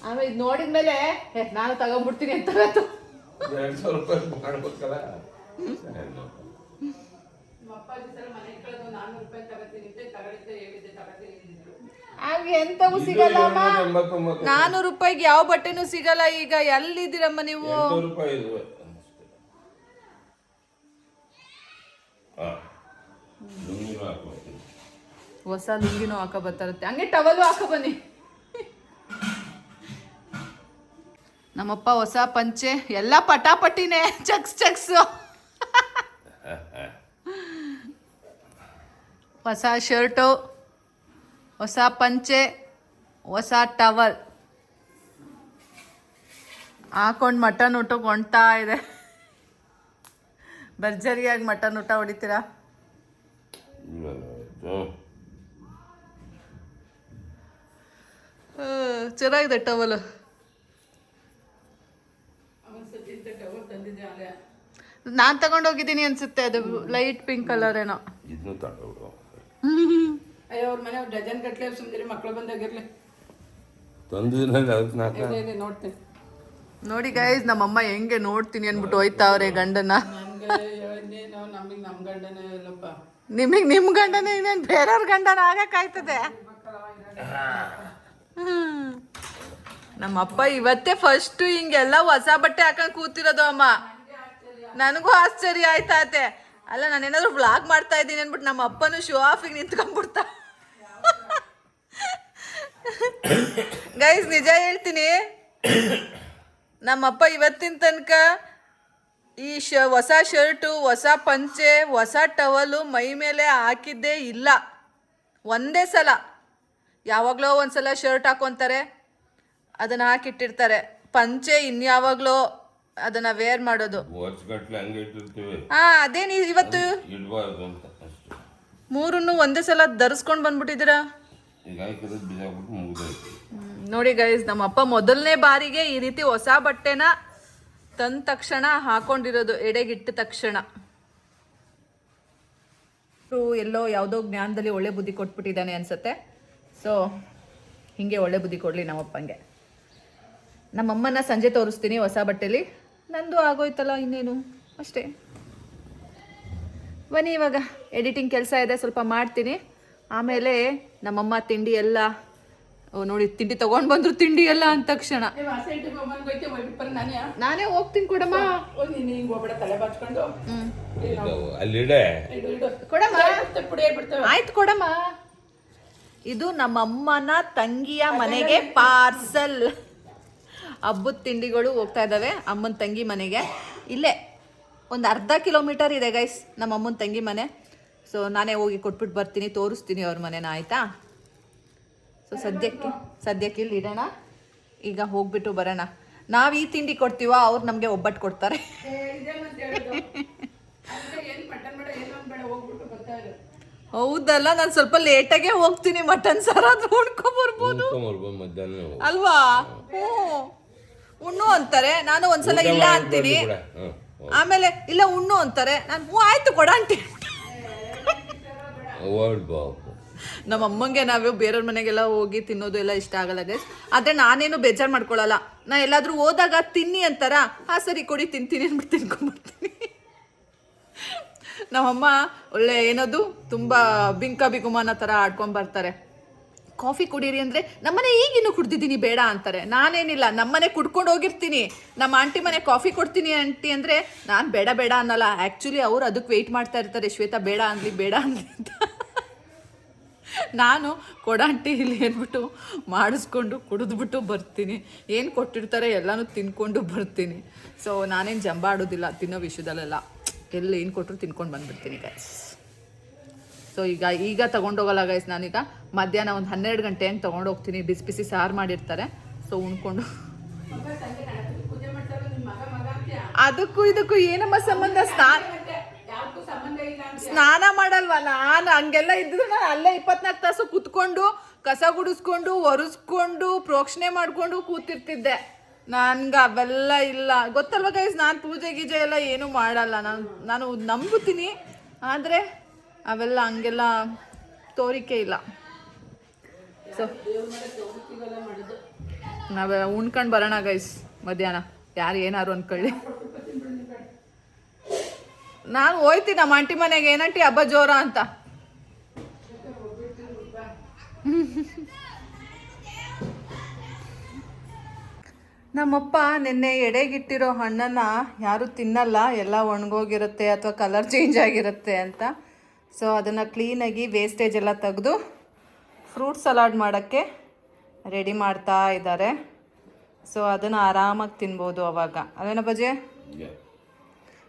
ಆಮೇಲೆ ಇದು ನೋಡಿದ್ಮೇಲೆ ನಾನು ತಗೊಂಡ್ಬಿಡ್ತೀನಿ ಅಂತ ಗೊತ್ತು. ಎಂತವೂ ಸಿಗಲ್ಲ ಅಮ್ಮ. 400 ರೂಪಾಯಿಗೆ ಯಾವ ಬಟ್ಟೆನೂ ಸಿಗಲ್ಲ ಈಗ. ಎಲ್ಲಿದ್ದೀರಮ್ಮ ನೀವು? ಹೊಸ ಲುಂಗಿನೂ ಹಾಕ ಬರ್ತಾರತ್ತೆ, ಹಂಗೆ ಟವಲು ಹಾಕ ಬನ್ನಿ. ನಮ್ಮಪ್ಪ ಹೊಸ ಪಂಚೆ ಎಲ್ಲ ಪಟಾಪಟಿನೇ, ಚಕ್ಸ್. ಹೊಸ ಶರ್ಟು, ಹೊಸ ಪಂಚೆ, ಹೊಸ ಟವಲ್ ಹಾಕೊಂಡು ಮಟನ್ ಊಟ ಹೊಣ್ತಾ ಇದೆ. ಭರ್ಜರಿಯಾಗಿ ಮಟನ್ ಊಟ ಹೊಡಿತೀರಾ? ಚೆನ್ನಾಗಿದೆ ಟವಲ್. ನಾನು ತಗೊಂಡೋಗಿದ್ದೀನಿ ಅನ್ಸುತ್ತೆ, ಅದು ಲೈಟ್ ಪಿಂಕ್ ಕಲರ್ ಏನೋ. ಅಯ್ಯೋ, ಅವ್ರ ಮನೆ ಡಜನ್ ಗಟ್ಲೆ ಸುಮ್ಮನೆ ಮಕ್ಕಳು ಬಂದಾಗಿರ್ಲಿ ನೋಡ್ತೀನಿ. ನೋಡಿ ಗೈಸ್, ನಮ್ಮಮ್ಮ ಹೆಂಗೆ ನೋಡ್ತೀನಿ ಅನ್ಬಿಟ್ಟು ಹೋಯ್ತಾವ್ರೆ ಗಂಡನ. ನಿಮಗೆ ನಿಮ್ಮ ಗಂಡನೇ, ಇನ್ನೇನು ಬೇರೆಯವ್ರ ಗಂಡನ ಆಗಕ್ಕಾಯ್ತದೆ? ನಮ್ಮಪ್ಪ ಇವತ್ತೇ ಫಸ್ಟು ಹಿಂಗೆಲ್ಲ ಹೊಸ ಬಟ್ಟೆ ಹಾಕೊಂಡು ಕೂತಿರೋದು ಅಮ್ಮ. ನನಗೂ ಆಶ್ಚರ್ಯ ಆಯ್ತಾತೆ. ಅಲ್ಲ, ನಾನೇನಾದ್ರು ವ್ಲಾಗ್ ಮಾಡ್ತಾ ಇದ್ದೀನಿ ಅಂದ್ಬಿಟ್ಟು ನಮ್ಮ ಅಪ್ಪನೂ ಶೋ ಆಫಿಗೆ ನಿಂತ್ಕೊಂಡ್ಬಿಡ್ತಾ. ಗೈಸ್, ನಿಜ ಹೇಳ್ತೀನಿ, ನಮ್ಮಪ್ಪ ಇವತ್ತಿನ ತನಕ ಈ ಹೊಸ ಶರ್ಟು ಹೊಸ ಪಂಚೆ ಹೊಸ ಟವಲು ಮೈ ಮೇಲೆ ಹಾಕಿದ್ದೇ ಇಲ್ಲ. ಒಂದೇ ಸಲ ಯಾವಾಗಲೋ ಒಂದ್ಸಲ ಶರ್ಟ್ ಹಾಕೊತಾರೆ, ಅದನ್ನು ಹಾಕಿಟ್ಟಿರ್ತಾರೆ. ಪಂಚೆ ಇನ್ಯಾವಾಗಲೋ ಅದನ್ನು ವೇರ್ ಮಾಡೋದು. ಅದೇನು ಇವತ್ತು ಮೂರನ್ನು ಒಂದೇ ಸಲ ಧರಿಸ್ಕೊಂಡು ಬಂದ್ಬಿಟ್ಟಿದ್ದೀರಾ. ನೋಡಿ ಗೈಸ್, ನಮ್ಮ ಅಪ್ಪ ಮೊದಲನೇ ಬಾರಿಗೆ ಈ ರೀತಿ ಹೊಸ ಬಟ್ಟೆನ ತಂದ ತಕ್ಷಣ ಹಾಕೊಂಡಿರೋದು, ಎಡೆಗಿಟ್ಟ ತಕ್ಷಣ. ಎಲ್ಲೋ ಯಾವುದೋ ಜ್ಞಾನದಲ್ಲಿ ಒಳ್ಳೆ ಬುದ್ಧಿ ಕೊಟ್ಬಿಟ್ಟಿದ್ದಾನೆ ಅನ್ಸುತ್ತೆ. ಸೊ ಹಿಂಗೆ ಒಳ್ಳೆ ಬುದ್ಧಿ ಕೊಡಲಿ ನಮ್ಮಪ್ಪಂಗೆ. ನಮ್ಮಮ್ಮನ ಸಂಜೆ ತೋರಿಸ್ತೀನಿ ಹೊಸ ಬಟ್ಟೆಲಿ. ನಂದು ಆಗೋಯ್ತಲ್ಲ, ಇನ್ನೇನು ಅಷ್ಟೇ. ಬನ್ನಿ, ಇವಾಗ ಎಡಿಟಿಂಗ್ ಕೆಲಸ ಇದೆ, ಸ್ವಲ್ಪ ಮಾಡ್ತೀನಿ. ಆಮೇಲೆ ನಮ್ಮಮ್ಮ ತಿಂಡಿ ಎಲ್ಲ ನೋಡಿ, ತಿಂಡಿ ತಗೊಂಡು ಬಂದ್ರು ತಿಂಡಿ ಎಲ್ಲ ಅಂದ ತಕ್ಷಣ ನಾನೇ ಹೋಗ್ತೀನಿ. ಕೊಡಮ್ಮ ಕೊಡಮ್ಮ, ಆಯ್ತು ಕೊಡಮ್ಮ. ಇದು ನಮ್ಮಮ್ಮನ ತಂಗಿಯ ಮನೆಗೆ ಪಾರ್ಸಲ್. ಹಬ್ಬದ ತಿಂಡಿಗಳು ಹೋಗ್ತಾ ಇದ್ದಾವೆ ಅಮ್ಮನ ತಂಗಿ ಮನೆಗೆ. ಇಲ್ಲೇ ಒಂದು ಅರ್ಧ ಕಿಲೋಮೀಟರ್ ಇದೆ ಗೈಸ್ ನಮ್ಮ ಅಮ್ಮನ ತಂಗಿ ಮನೆ. ಸೊ ನಾನೇ ಹೋಗಿ ಕೊಟ್ಬಿಟ್ಟು ಬರ್ತೀನಿ, ತೋರಿಸ್ತೀನಿ ಅವ್ರ ಮನೆನ, ಆಯಿತಾ? ಸೊ ಸದ್ಯಕ್ಕೆ ಇಲ್ಲಿ ಇಡೋಣ. ಈಗ ಹೋಗ್ಬಿಟ್ಟು ಬರೋಣ. ನಾವು ಈ ತಿಂಡಿ ಕೊಡ್ತೀವ, ಅವ್ರು ನಮಗೆ ಒಬ್ಬಟ್ಟು ಕೊಡ್ತಾರೆ. ಹೌದಲ್ಲ, ನಾನು ಸ್ವಲ್ಪ ಲೇಟಾಗೆ ಹೋಗ್ತೀನಿ. ಮಟನ್ ಸಾರಾದ್ರೂ ಉಣ್ಕೊಂಬರ್ಬೋದು ಅಲ್ವಾ? ಉಣ್ಣು ಅಂತಾರೆ, ನಾನು ಒಂದ್ಸಲ ಇಲ್ಲ ಅಂತೀನಿ. ಆಮೇಲೆ ಇಲ್ಲ ಉಣ್ಣು ಅಂತಾರೆ, ನಾನು ಹ್ಞೂ ಆಯ್ತು ಕೊಡ ಅಂತೀನಿ. ನಮ್ಮ ಅಮ್ಮಂಗೆ ನಾವು ಬೇರೆಯವ್ರ ಮನೆಗೆಲ್ಲ ಹೋಗಿ ತಿನ್ನೋದು ಎಲ್ಲ ಇಷ್ಟ ಆಗಲ್ಲ ಗೈಸ್. ಆದರೆ ನಾನೇನು ಬೇಜಾರು ಮಾಡ್ಕೊಳ್ಳಲ್ಲ. ನಾ ಎಲ್ಲಾದ್ರೂ ಹೋದಾಗ ತಿನ್ನಿ ಅಂತಾರ, ಹಾಂ ಸರಿ ಕೊಡಿ ತಿಂತೀನಿ ಅಂದ್ಬಿಟ್ಟು ತಿನ್ಕೊಂಡ್ಬರ್ತೀನಿ. ನಮ್ಮಮ್ಮ ಒಳ್ಳೆ ಏನದು ತುಂಬ ಬಿಂಕ ಬಿಗುಮಾನ ಥರ ಆಡ್ಕೊಂಬರ್ತಾರೆ. ಕಾಫಿ ಕುಡೀರಿ ಅಂದರೆ ನಮ್ಮನೆ ಈಗಿನ್ನೂ ಕುಡ್ದಿದ್ದೀನಿ ಬೇಡ ಅಂತಾರೆ. ನಾನೇನಿಲ್ಲ, ನಮ್ಮನೆ ಕುಡ್ಕೊಂಡು ಹೋಗಿರ್ತೀನಿ. ನಮ್ಮ ಆಂಟಿ ಮನೆ ಕಾಫಿ ಕೊಡ್ತೀನಿ ಆಂಟಿ ಅಂದರೆ ನಾನು ಬೇಡ ಬೇಡ ಅನ್ನಲ್ಲ. ಆ್ಯಕ್ಚುಲಿ ಅವ್ರು ಅದಕ್ಕೆ ವೆಯ್ಟ್ ಮಾಡ್ತಾ ಇರ್ತಾರೆ, ಶ್ವೇತಾ ಬೇಡ ಅನ್ಲಿ ಅಂತ. ನಾನು ಕೊಡಾಂಟಿ ಇಲ್ಲಿ ಅಂದ್ಬಿಟ್ಟು ಮಾಡಿಸ್ಕೊಂಡು ಕುಡಿದ್ಬಿಟ್ಟು ಬರ್ತೀನಿ. ಏನು ಕೊಟ್ಟಿರ್ತಾರೆ ಎಲ್ಲನೂ ತಿನ್ಕೊಂಡು ಬರ್ತೀನಿ. ಸೊ ನಾನೇನು ಜಂಬ ಆಡೋದಿಲ್ಲ ತಿನ್ನೋ ವಿಷಯದಲ್ಲೆಲ್ಲ. ಎಲ್ಲಿ ಏನು ಕೊಟ್ಟರು ತಿನ್ಕೊಂಡು ಬಂದುಬಿಡ್ತೀನಿ ಗೈಸ್. ಸೊ ಈಗ ತೊಗೊಂಡೋಗಲ್ಲ ಗೈಸ್. ನಾನೀಗ ಮಧ್ಯಾಹ್ನ ಒಂದು 12 ಗಂಟೆ ಹಂಗೆ ತೊಗೊಂಡೋಗ್ತೀನಿ. ಬಿಸಿ ಬಿಸಿ ಸಾರು ಮಾಡಿರ್ತಾರೆ. ಸೊ ಉಣ್ಕೊಂಡು ಅದಕ್ಕೂ ಇದಕ್ಕೂ ಏನಮ್ಮ ಸಂಬಂಧ? ಸ್ನಾನ ಮಾಡಲ್ವಾ ನಾನು? ಹಂಗೆಲ್ಲ ಇದ್ರೆ ನಾನು ಅಲ್ಲೇ 24 ತಾಸು ಕೂತ್ಕೊಂಡು ಕಸ ಗುಡಿಸ್ಕೊಂಡು ಒರೆಸ್ಕೊಂಡು ಪ್ರೋಕ್ಷಣೆ ಮಾಡಿಕೊಂಡು ಕೂತಿರ್ತಿದ್ದೆ. ನನ್ಗೆ ಅವೆಲ್ಲ ಇಲ್ಲ, ಗೊತ್ತಲ್ವ ಗೈಸ್. ನಾನು ಪೂಜೆ ಗೀಜೆ ಎಲ್ಲ ಏನೂ ಮಾಡಲ್ಲ. ನಾನು ನಂಬುತ್ತೀನಿ, ಆದರೆ ಅವೆಲ್ಲ ಹಂಗೆಲ್ಲ ತೋರಿಕೆ ಇಲ್ಲ. ಸೊ ನಾವು ಉಣ್ಕೊಂಡು ಬರೋಣ ಗೈಸ್ ಮಧ್ಯಾಹ್ನ. ಯಾರು ಏನಾರು ಅಂದ್ಕೊಳ್ಳಿ. ನಾನು ಹೋಯ್ತೀನಿ ನಮ್ಮ ಆಂಟಿ ಮನೆಗೆ. ಏನಂಟಿ ಹಬ್ಬ ಜೋರ ಅಂತ. ನಮ್ಮಪ್ಪ ನಿನ್ನೆ ಎಡೆಗಿಟ್ಟಿರೋ ಹಣ್ಣನ್ನು ಯಾರೂ ತಿನ್ನಲ್ಲ, ಎಲ್ಲ ಒಣಗೋಗಿರುತ್ತೆ ಅಥವಾ ಕಲರ್ ಚೇಂಜ್ ಆಗಿರುತ್ತೆ ಅಂತ. ಸೊ ಅದನ್ನು ಕ್ಲೀನಾಗಿ ವೇಸ್ಟೇಜ್ ಎಲ್ಲ ತೆಗೆದು ಫ್ರೂಟ್ ಸಲಾಡ್ ಮಾಡೋಕ್ಕೆ ರೆಡಿ ಮಾಡ್ತಾ ಇದ್ದಾರೆ. ಸೊ ಅದನ್ನು ಆರಾಮಾಗಿ ತಿನ್ಬೋದು ಅವಾಗ. ಅದೇನೋ ಬಜೆ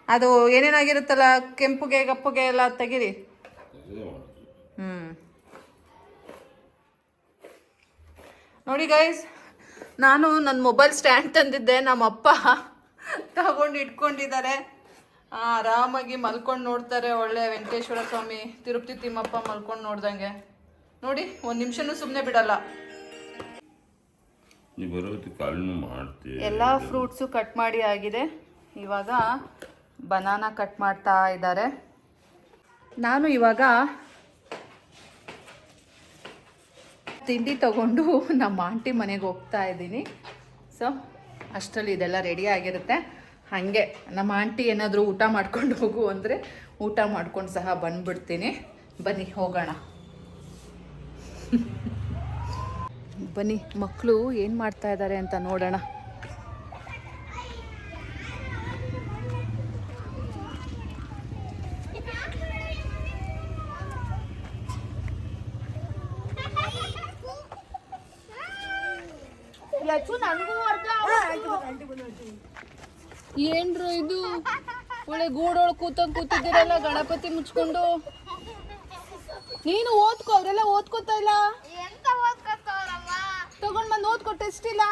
ಅದು ಏನೇನಾಗಿರುತ್ತಲ್ಲ, ಕೆಂಪುಗೆ ಕಪ್ಪುಗೆ ಎಲ್ಲ ತೆಗೀರಿ. ನೋಡಿ ಗೈಸ್, ನಾನು ನನ್ನ ಮೊಬೈಲ್ ಸ್ಟ್ಯಾಂಡ್ ತಂದಿದ್ದೆ, ನಮ್ಮಪ್ಪ ತಗೊಂಡು ಇಟ್ಕೊಂಡಿದ್ದಾರೆ. ಆರಾಮಾಗಿ ಮಲ್ಕೊಂಡು ನೋಡ್ತಾರೆ. ಒಳ್ಳೆ ವೆಂಕಟೇಶ್ವರ ಸ್ವಾಮಿ, ತಿರುಪತಿ ತಿಮ್ಮಪ್ಪ ಮಲ್ಕೊಂಡು ನೋಡ್ದಂಗೆ. ನೋಡಿ, 1 ನಿಮಿಷನೂ ಸುಮ್ಮನೆ ಬಿಡಲ್ಲ. ಎಲ್ಲ ಫ್ರೂಟ್ಸು ಕಟ್ ಮಾಡಿ ಆಗಿದೆ. ಇವಾಗ ಬನಾನಾ ಕಟ್ ಮಾಡ್ತಾ ಇದ್ದಾರೆ. ನಾನು ಇವಾಗ ತಿಂಡಿ ತಗೊಂಡು ನಮ್ಮ ಆಂಟಿ ಮನೆಗೆ ಹೋಗ್ತಾ ಇದ್ದೀನಿ. ಸೊ ಅಷ್ಟರಲ್ಲಿ ಇದೆಲ್ಲ ರೆಡಿ ಆಗಿರುತ್ತೆ. ಹಾಗೆ ನಮ್ಮ ಆಂಟಿ ಏನಾದರೂ ಊಟ ಮಾಡ್ಕೊಂಡು ಹೋಗು ಅಂದರೆ ಊಟ ಮಾಡ್ಕೊಂಡು ಸಹ ಬಂದ್ಬಿಡ್ತೀನಿ. ಬನ್ನಿ ಹೋಗೋಣ. ಬನ್ನಿ ಮಕ್ಕಳು ಏನು ಮಾಡ್ತಾ ಇದ್ದಾರೆ ಅಂತ ನೋಡೋಣ. ಇಲ್ಲ ಏನ್ರು ಇದು ಒಳ್ಳೆ ಗೂಡೊಳಗೆ ಕೂತಿದ್ದೀರಲ್ಲ ಗಣಪತಿ ಮುಚ್ಕೊಂಡು. ನೀನು ಓದ್ಕೋ, ಅವರೆಲ್ಲ ಓದ್ಕೋತಾ ಇಲ್ಲ. ತಗೊಂಡ್ ಬಂದು ಓದ್ಕೊ, ಟೆಸ್ಟ್ ಇಲ್ಲ.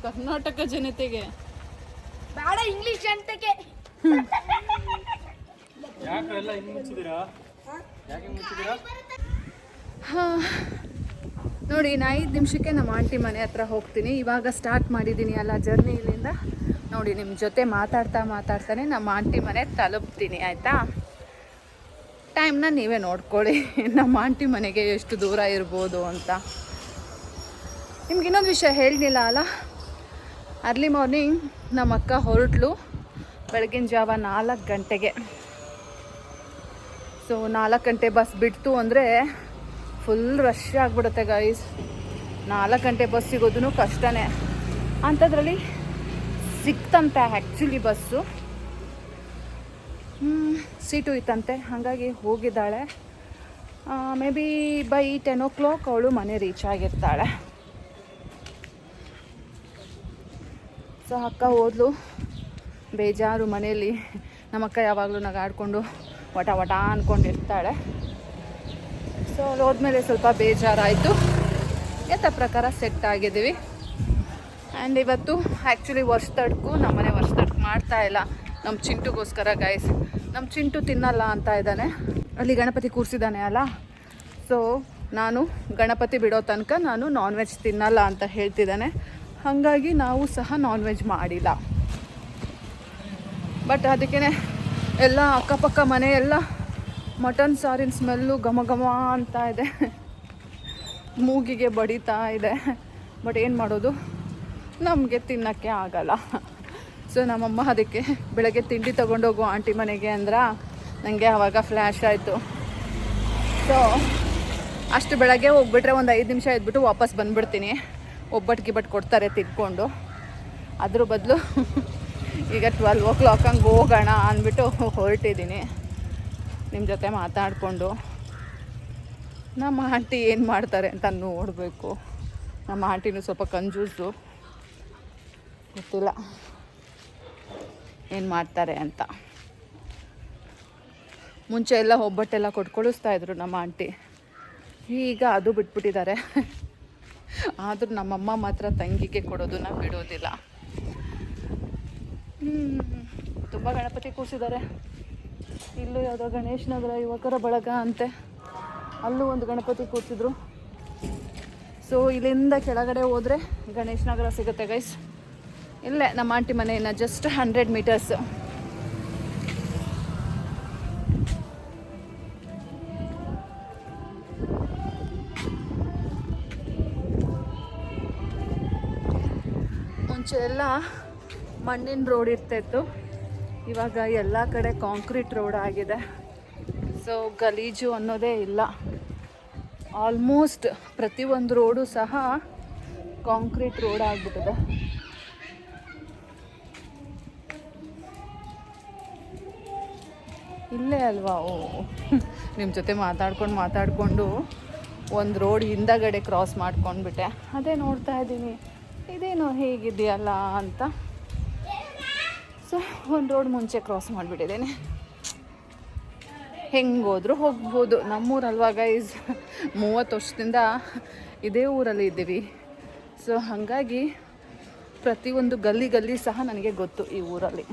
ಕರ್ನಾಟಕ ಜನತೆಗೆ ಬೇಡ ಇಂಗ್ಲಿಷ್ ಜನತೆಗೆ. ನೋಡಿ, ಇನ್ನು 5 ನಿಮಿಷಕ್ಕೆ ನಮ್ಮ ಆಂಟಿ ಮನೆ ಹತ್ರ ಹೋಗ್ತೀನಿ. ಇವಾಗ ಸ್ಟಾರ್ಟ್ ಮಾಡಿದ್ದೀನಿ ಅಲ್ಲ ಜರ್ನಿ ಇಲ್ಲಿಂದ. ನೋಡಿ, ನಿಮ್ಮ ಜೊತೆ ಮಾತಾಡ್ತಾನೆ ನಮ್ಮ ಆಂಟಿ ಮನೆ ತಲುಪ್ತೀನಿ, ಆಯಿತಾ? ಟೈಮ್ನ ನೀವೇ ನೋಡ್ಕೊಳ್ಳಿ, ನಮ್ಮ ಆಂಟಿ ಮನೆಗೆ ಎಷ್ಟು ದೂರ ಇರ್ಬೋದು ಅಂತ. ನಿಮ್ಗೆ ಇನ್ನೊಂದು ವಿಷಯ ಹೇಳಲಿಲ್ಲ ಅಲ್ಲ, ಅರ್ಲಿ ಮಾರ್ನಿಂಗ್ ನಮ್ಮ ಅಕ್ಕ ಹೊರಟ್ಲು ಬೆಳಗಿನ ಜಾವ 4 ಗಂಟೆಗೆ. ಸೊ 4 ಗಂಟೆ ಬಸ್ ಬಿಡ್ತು ಅಂದರೆ ಫುಲ್ ರಶ್ ಆಗಿಬಿಡುತ್ತೆ ಗೈಸ್. 4 ಗಂಟೆ ಬಸ್ ಸಿಗೋದು ಕಷ್ಟನೇ. ಅಂಥದ್ರಲ್ಲಿ ಸಿಕ್ತಂತೆ ಆ್ಯಕ್ಚುಲಿ ಬಸ್ಸು, ಸೀಟು ಇತ್ತಂತೆ, ಹಾಗಾಗಿ ಹೋಗಿದ್ದಾಳೆ. ಮೇ ಬಿ ಬೈ 10 o'clock ಅವಳು ಮನೆ ರೀಚ್ ಆಗಿರ್ತಾಳೆ. ಸೊ ಅಕ್ಕ ಹೋದ್ಲು, ಬೇಜಾರು ಮನೇಲಿ. ನಮ್ಮಕ್ಕ ಯಾವಾಗಲೂ ನಗಾಡ್ಕೊಂಡು ವಟ ವಟ ಅಂದ್ಕೊಂಡಿರ್ತಾಳೆ. ಸೊ ಅವ್ಳು ಹೋದ್ಮೇಲೆ ಸ್ವಲ್ಪ ಬೇಜಾರಾಯಿತು. ಯಥ ಪ್ರಕಾರ ಸೆಟ್ ಆಗಿದ್ದೀವಿ. ಆ್ಯಂಡ್ ಇವತ್ತು ಆ್ಯಕ್ಚುಲಿ ವರ್ಷದಡ್ಕು ನಮ್ಮನೆ ವರ್ಷದಡ್ಕು ಮಾಡ್ತಾಯಿಲ್ಲ, ನಮ್ಮ ಚಿಂಟುಗೋಸ್ಕರ ಗೈಸ್. ನಮ್ಮ ಚಿಂಟು ತಿನ್ನಲ್ಲ ಅಂತ ಇದ್ದಾನೆ, ಅಲ್ಲಿ ಗಣಪತಿ ಕೂರಿಸಿದ್ದಾನೆ ಅಲ್ಲ. ಸೊ ನಾನು ಗಣಪತಿ ಬಿಡೋ ತನಕ ನಾನು ನಾನ್ ವೆಜ್ ತಿನ್ನಲ್ಲ ಅಂತ ಹೇಳ್ತಿದ್ದಾನೆ. ಹಾಗಾಗಿ ನಾವು ಸಹ ನಾನ್ ವೆಜ್ ಮಾಡಿಲ್ಲ. ಬಟ್ ಅದಕ್ಕೇ ಎಲ್ಲ ಅಕ್ಕಪಕ್ಕ ಮನೆ ಎಲ್ಲ ಮಟನ್ ಸಾರಿನ ಸ್ಮೆಲ್ಲು ಘಮ ಘಮ ಅಂತ ಇದೆ, ಮೂಗಿಗೆ ಬಡಿತಾ ಇದೆ. ಬಟ್ ಏನು ಮಾಡೋದು, ನಮಗೆ ತಿನ್ನೋಕ್ಕೆ ಆಗಲ್ಲ. ಸೊ ನಮ್ಮಮ್ಮ ಅದಕ್ಕೆ ಬೆಳಗ್ಗೆ ತಿಂಡಿ ತೊಗೊಂಡೋಗು ಆಂಟಿ ಮನೆಗೆ ಅಂದ್ರೆ ನನಗೆ ಆವಾಗ ಫ್ಲ್ಯಾಶ್ ಆಯಿತು. ಸೊ ಅಷ್ಟು ಬೆಳಗ್ಗೆ ಹೋಗ್ಬಿಟ್ರೆ ಒಂದು 5 ನಿಮಿಷ ಇದ್ಬಿಟ್ಟು ವಾಪಸ್ ಬಂದುಬಿಡ್ತೀನಿ. ಒಬ್ಬಟ್ಟು ಕೊಡ್ತಾರೆ ತಿನ್ಕೊಂಡು. ಅದ್ರ ಬದಲು ಈಗ 12 o'clock ಹಂಗೆ ಹೋಗೋಣ ಅಂದ್ಬಿಟ್ಟು ಹೊರಟಿದ್ದೀನಿ ನಿಮ್ಮ ಜೊತೆ ಮಾತಾಡಿಕೊಂಡು. ನಮ್ಮ ಆಂಟಿ ಏನು ಮಾಡ್ತಾರೆ ಅಂತ ನೋಡಬೇಕು. ನಮ್ಮ ಆಂಟಿನೂ ಸ್ವಲ್ಪ ಕಂಜೂಸು, ಗೊತ್ತಿಲ್ಲ ಏನು ಮಾಡ್ತಾರೆ ಅಂತ. ಮುಂಚೆ ಎಲ್ಲ ಒಬ್ಬಟ್ಟೆಲ್ಲ ಕೊಟ್ಕೊಳಿಸ್ತಾಯಿದ್ರು ನಮ್ಮ ಆಂಟಿ, ಈಗ ಅದು ಬಿಟ್ಬಿಟ್ಟಿದ್ದಾರೆ. ಆದರೂ ನಮ್ಮಮ್ಮ ಮಾತ್ರ ತಂಗಿಗೆ ಕೊಡೋದನ್ನ ಬಿಡೋದಿಲ್ಲ. ತುಂಬ ಗಣಪತಿ ಕೂರಿಸಿದ್ದಾರೆ. ಇಲ್ಲೂ ಯಾವುದೋ ಗಣೇಶ ನಗರ ಯುವಕರ ಬಳಗ ಅಂತೆ, ಅಲ್ಲೂ ಒಂದು ಗಣಪತಿ ಕೂರಿಸಿದ್ರು. ಸೊ ಇಲ್ಲಿಂದ ಕೆಳಗಡೆ ಹೋದರೆ ಗಣೇಶ ನಗರ ಸಿಗುತ್ತೆ ಗೈಸ್. ಇಲ್ಲೇ ನಮ್ಮ ಆಂಟಿ ಮನೆಯಿಂದ ಜಸ್ಟ್ 100 meters. ಮುಂಚೆ ಎಲ್ಲ ಮಣ್ಣಿನ ರೋಡ್ ಇರ್ತಾಯಿತ್ತು, ಇವಾಗ ಎಲ್ಲ ಕಡೆ ಕಾಂಕ್ರೀಟ್ ರೋಡ್ ಆಗಿದೆ. ಸೊ ಗಲೀಜು ಅನ್ನೋದೇ ಇಲ್ಲ. ಆಲ್ಮೋಸ್ಟ್ ಪ್ರತಿಯೊಂದು ರೋಡು ಸಹ ಕಾಂಕ್ರೀಟ್ ರೋಡ್ ಆಗಿಬಿಟ್ಟಿದೆ. ಇಲ್ಲೇ ಅಲ್ವಾ? ನಿಮ್ಮ ಜೊತೆ ಮಾತಾಡ್ಕೊಂಡು ಒಂದು ರೋಡ್ ಹಿಂದಗಡೆ ಕ್ರಾಸ್ ಮಾಡ್ಕೊಂಡ್ಬಿಟ್ಟೆ. ಅದೇ ನೋಡ್ತಾ ಇದ್ದೀನಿ, ಇದೇನೋ ಹೇಗಿದೆಯಲ್ಲ ಅಂತ. ಸೊ ಒಂದು ರೋಡ್ ಮುಂಚೆ ಕ್ರಾಸ್ ಮಾಡಿಬಿಟ್ಟಿದ್ದೀನಿ. ಹೆಂಗೋದ್ರೂ ಹೋಗ್ಬೋದು. ನಮ್ಮೂರಲ್ವಾ ಗೈಸ್, 30 ವರ್ಷದಿಂದ ಇದೇ ಊರಲ್ಲಿ ಇದ್ದೀವಿ. ಸೊ ಹಾಗಾಗಿ ಪ್ರತಿಯೊಂದು ಗಲ್ಲಿ ಸಹ ನನಗೆ ಗೊತ್ತು ಈ ಊರಲ್ಲಿ.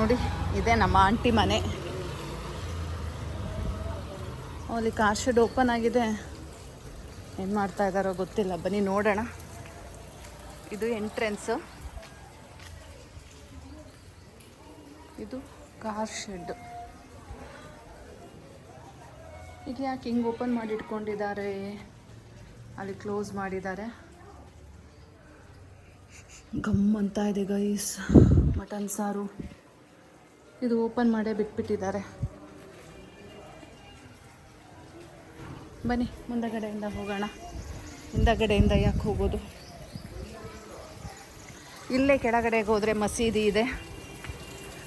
ನೋಡಿ, ಇದೆ ನಮ್ಮ ಆಂಟಿ ಮನೆ. ಅಲ್ಲಿ ಕಾರ್ ಶೆಡ್ ಓಪನ್ ಆಗಿದೆ, ಏನು ಮಾಡ್ತಾ ಇದ್ದಾರೋ ಗೊತ್ತಿಲ್ಲ. ಬನ್ನಿ ನೋಡೋಣ. ಇದು ಎಂಟ್ರೆನ್ಸು, ಇದು ಕಾರ್ ಶೆಡ್. ಈಗ ಯಾಕೆ ಹಿಂಗೆ ಓಪನ್ ಮಾಡಿ ಇಟ್ಕೊಂಡಿದ್ದಾರೆ? ಅಲ್ಲಿ ಕ್ಲೋಸ್ ಮಾಡಿದ್ದಾರೆ. ಗಮ್ ಅಂತ ಇದೆ ಗೈಸ್, ಮಟನ್ ಸಾರು. ಇದು ಓಪನ್ ಮಾಡೇ ಬಿಟ್ಬಿಟ್ಟಿದ್ದಾರೆ. ಬನ್ನಿ ಮುಂದಗಡೆಯಿಂದ ಹೋಗೋಣ. ಹಿಂದಗಡೆಯಿಂದ ಯಾಕೆ ಹೋಗೋದು? ಇಲ್ಲೇ ಕೆಳಗಡೆಗೆ ಹೋದರೆ ಮಸೀದಿ ಇದೆ,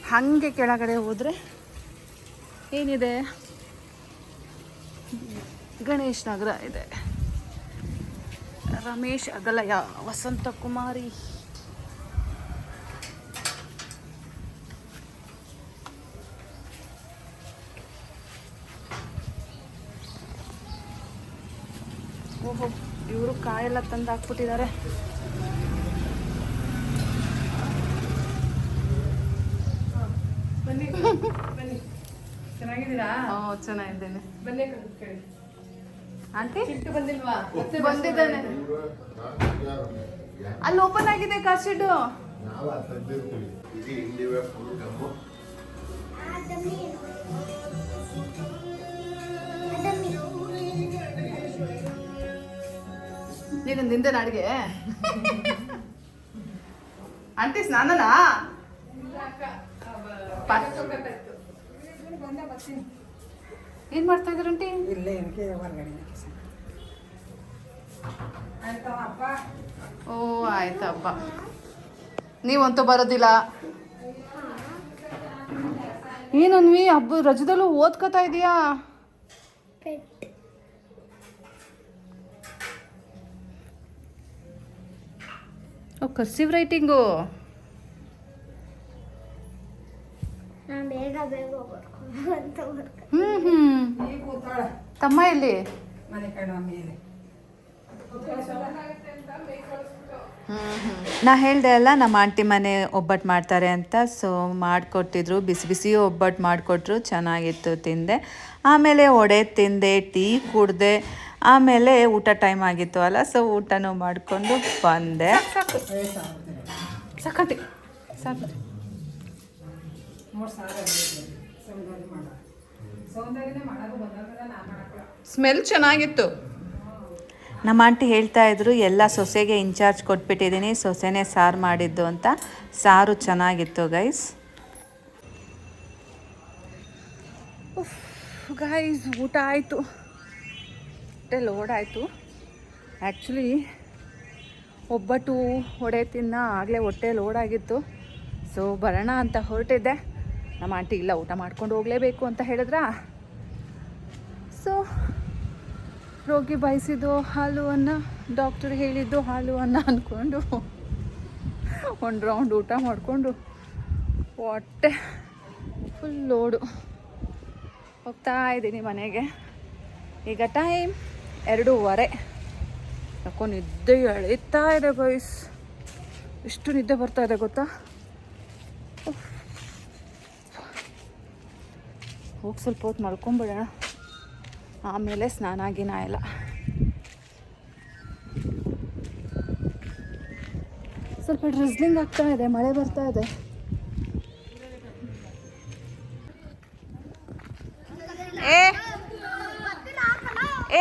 ಹಾಗೆ ಕೆಳಗಡೆ ಹೋದರೆ ಏನಿದೆ, ಗಣೇಶ್ ನಗರ ಇದೆ. ರಮೇಶ್ ಅಗಲಯ, ವಸಂತ ಕುಮಾರಿ. ಓಹೋ, ಇವರು ಕಾಯೆಲ್ಲ ತಂದು ಹಾಕ್ಬಿಟ್ಟಿದ್ದಾರೆ. ಬನ್ನಿ ಬನ್ನಿ, ಚೆನ್ನಾಗಿದ್ದೀರಾ? ಚೆನ್ನಾಗಿದ್ದೇನೆ. ಬನ್ನಿ ಕೇಳಿ. ಆಂಟಿ ಚಿಟ್ಟು ಬಂದಿಲ್ವಾ? ಬಂದಿದ್ದಾನೆ. ಅಲ್ಲಿ ಓಪನ್ ಆಗಿದೆ ಕಾರ್ ಶೆಡ್. ನೀನು ನಿಂದೆ ಅಡಿಗೆ ಆಂಟಿ ಸ್ನಾನನಾ? ಏನ್ ಮಾಡ್ತಾ ಇದ್ರು ಆಂಟಿ? ಇಲ್ಲೇ ಏನಕ್ಕೆ ಹೊರಗಡೆ ಓ ಆಯ್ತಪ್ಪ. ನೀವಂತೂ ಬರೋದಿಲ್ಲ. ಏನನ್ವಿ ಹಬ್ಬ ರಜದಲ್ಲೂ ಓದ್ಕೋತಾ ಇದೀಯಾ? ಓ ಕರ್ಸಿವ್ ರೈಟಿಂಗು. ನಾನು ಬೇಗ ಬೇಗ ಬರ್ಕೊಂಡು ಅಂತ ಬರ್ಕೊಂಡು ಈಗ ಕೂತಾಳೆ ತಮ್ಮ ಎಲ್ಲಿ? ಮನೆ ಕಡೆ ಮೇಲೆ. ನಾ ಹೇಳ್ದೆ ಅಲ್ಲ, ನಮ್ಮ ಆಂಟಿ ಮನೆ ಒಬ್ಬಟ್ಟು ಮಾಡ್ತಾರೆ ಅಂತ. ಸೊ ಮಾಡಿಕೊಟ್ಟಿದ್ರು, ಬಿಸಿ ಬಿಸಿ ಒಬ್ಬಟ್ಟು ಮಾಡಿಕೊಟ್ರು, ಚೆನ್ನಾಗಿತ್ತು. ತಿಂದೆ, ಆಮೇಲೆ ವಡೆ ತಿಂದೆ, ಟೀ ಕುಡಿದೆ, ಆಮೇಲೆ ಊಟ ಟೈಮ್ ಆಗಿತ್ತು ಅಲ್ಲ, ಸೊ ಊಟನೂ ಮಾಡಿಕೊಂಡು ಬಂದೆ. ಸಾಕಂಟಿ ಸಾಕು. ಸ್ಮೆಲ್ ಚೆನ್ನಾಗಿತ್ತು. ನಮ್ಮ ಆಂಟಿ ಹೇಳ್ತಾ ಇದ್ರು ಎಲ್ಲ ಸೊಸೆಗೆ ಇನ್ಚಾರ್ಜ್ ಕೊಟ್ಬಿಟ್ಟಿದ್ದೀನಿ, ಸೊಸೆನೇ ಸಾರು ಮಾಡಿದ್ದು ಅಂತ. ಸಾರು ಚೆನ್ನಾಗಿತ್ತು ಗೈಸ್. ಗೈಸ್ ಊಟ ಆಯಿತು, ಹೊಟ್ಟೆ ಲೋಡ್ ಆಯಿತು. ಆ್ಯಕ್ಚುಲಿ ಒಬ್ಬಟ್ಟು ವಡೆ ತಿನ್ನ ಆಗಲೇ ಹೊಟ್ಟೆ ಲೋಡ್ ಆಗಿತ್ತು. ಸೊ ಬರೋಣ ಅಂತ ಹೊರಟಿದ್ದೆ. ನಮ್ಮ ಆಂಟಿ ಇಲ್ಲ, ಊಟ ಮಾಡ್ಕೊಂಡು ಹೋಗಲೇಬೇಕು ಅಂತ ಹೇಳಿದ್ರಾ. ಸೊ ರೋಗಿ ಬಯಸಿದ್ದು ಹಾಲು ಅನ್ನ, ಡಾಕ್ಟರ್ ಹೇಳಿದ್ದು ಹಾಲು ಅನ್ನ ಅಂದ್ಕೊಂಡು ಒಂದು ರೌಂಡ್ ಊಟ ಮಾಡಿಕೊಂಡು ಹೊಟ್ಟೆ ಫುಲ್ ಲೋಡು ಹೋಗ್ತಾ ಇದ್ದೀನಿ ಮನೆಗೆ. ಈಗ ಟೈಮ್ 2:15. ಯಾಕೋ ನಿದ್ದೆ ಎಳೀತಾ ಇದೆ ಗೈಸ್. ಎಷ್ಟು ನಿದ್ದೆ ಬರ್ತಾ ಇದೆ ಗೊತ್ತಾ? ಹೋಗಿ ಸ್ವಲ್ಪ ಹೊತ್ತು ಮಲ್ಕೊಂಬಿಡೋಣ, ಆಮೇಲೆ ಸ್ನಾನ ಗಿನ ಎಲ್ಲ. ಸ್ವಲ್ಪ ಡ್ರಿಸ್ಲಿಂಗ್ ಆಗ್ತಾ ಇದೆ, ಮಳೆ ಬರ್ತಾ ಇದೆ.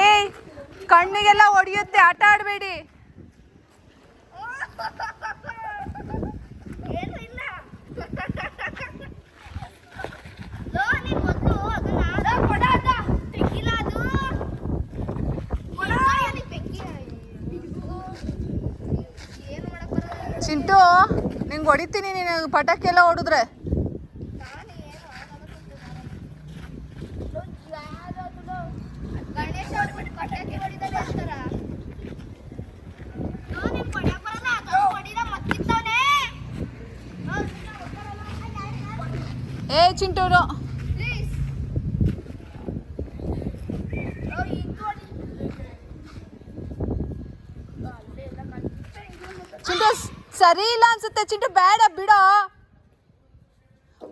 ಏಯ್ ಕಣ್ಣಿಗೆಲ್ಲ ಹೊಡೆಯುತ್ತೆ, ಆಟ ಆಡಬೇಡಿ. ಏನು ಇಲ್ಲ. ನೀನು ಮೊದಲು ಅದನ್ನ ಕೊಡ ಅಂತ ತೆಗಿಲ್ಲ, ಅದು ಕೊಡ ತೆಗಿ. ಏನು ಮಾಡಕ್ ಬರಲ್ಲ. ಚಿಂಟು ನಿಂಗೆ ಹೊಡಿತೀನಿ, ನೀನು ಪಟಾಕಿ ಎಲ್ಲ ಹೊಡಿದ್ರೆ. ಗಣೇಶ ಹೊಡಿಬಿಟ್ಟು ಪಟಾಕಿ ಹೊಡಿದಲ್ಲಿ ಅಂತಾರ. ನೀನು ಹೊಡ್ಯಕ್ ಬರಲ್ಲ, ಅದು ಹೊಡಿದ ಮತ್ತಿದ್ದಾನೆ. ಏ ಚಿಂಟೂರು, ಪ್ಲೀಸ್ ಚಿಂಟು ಸರಿ ಇಲ್ಲ ಅನ್ಸುತ್ತೆ. ಚಿಂಟು ಬೇಡ ಬಿಡೋ,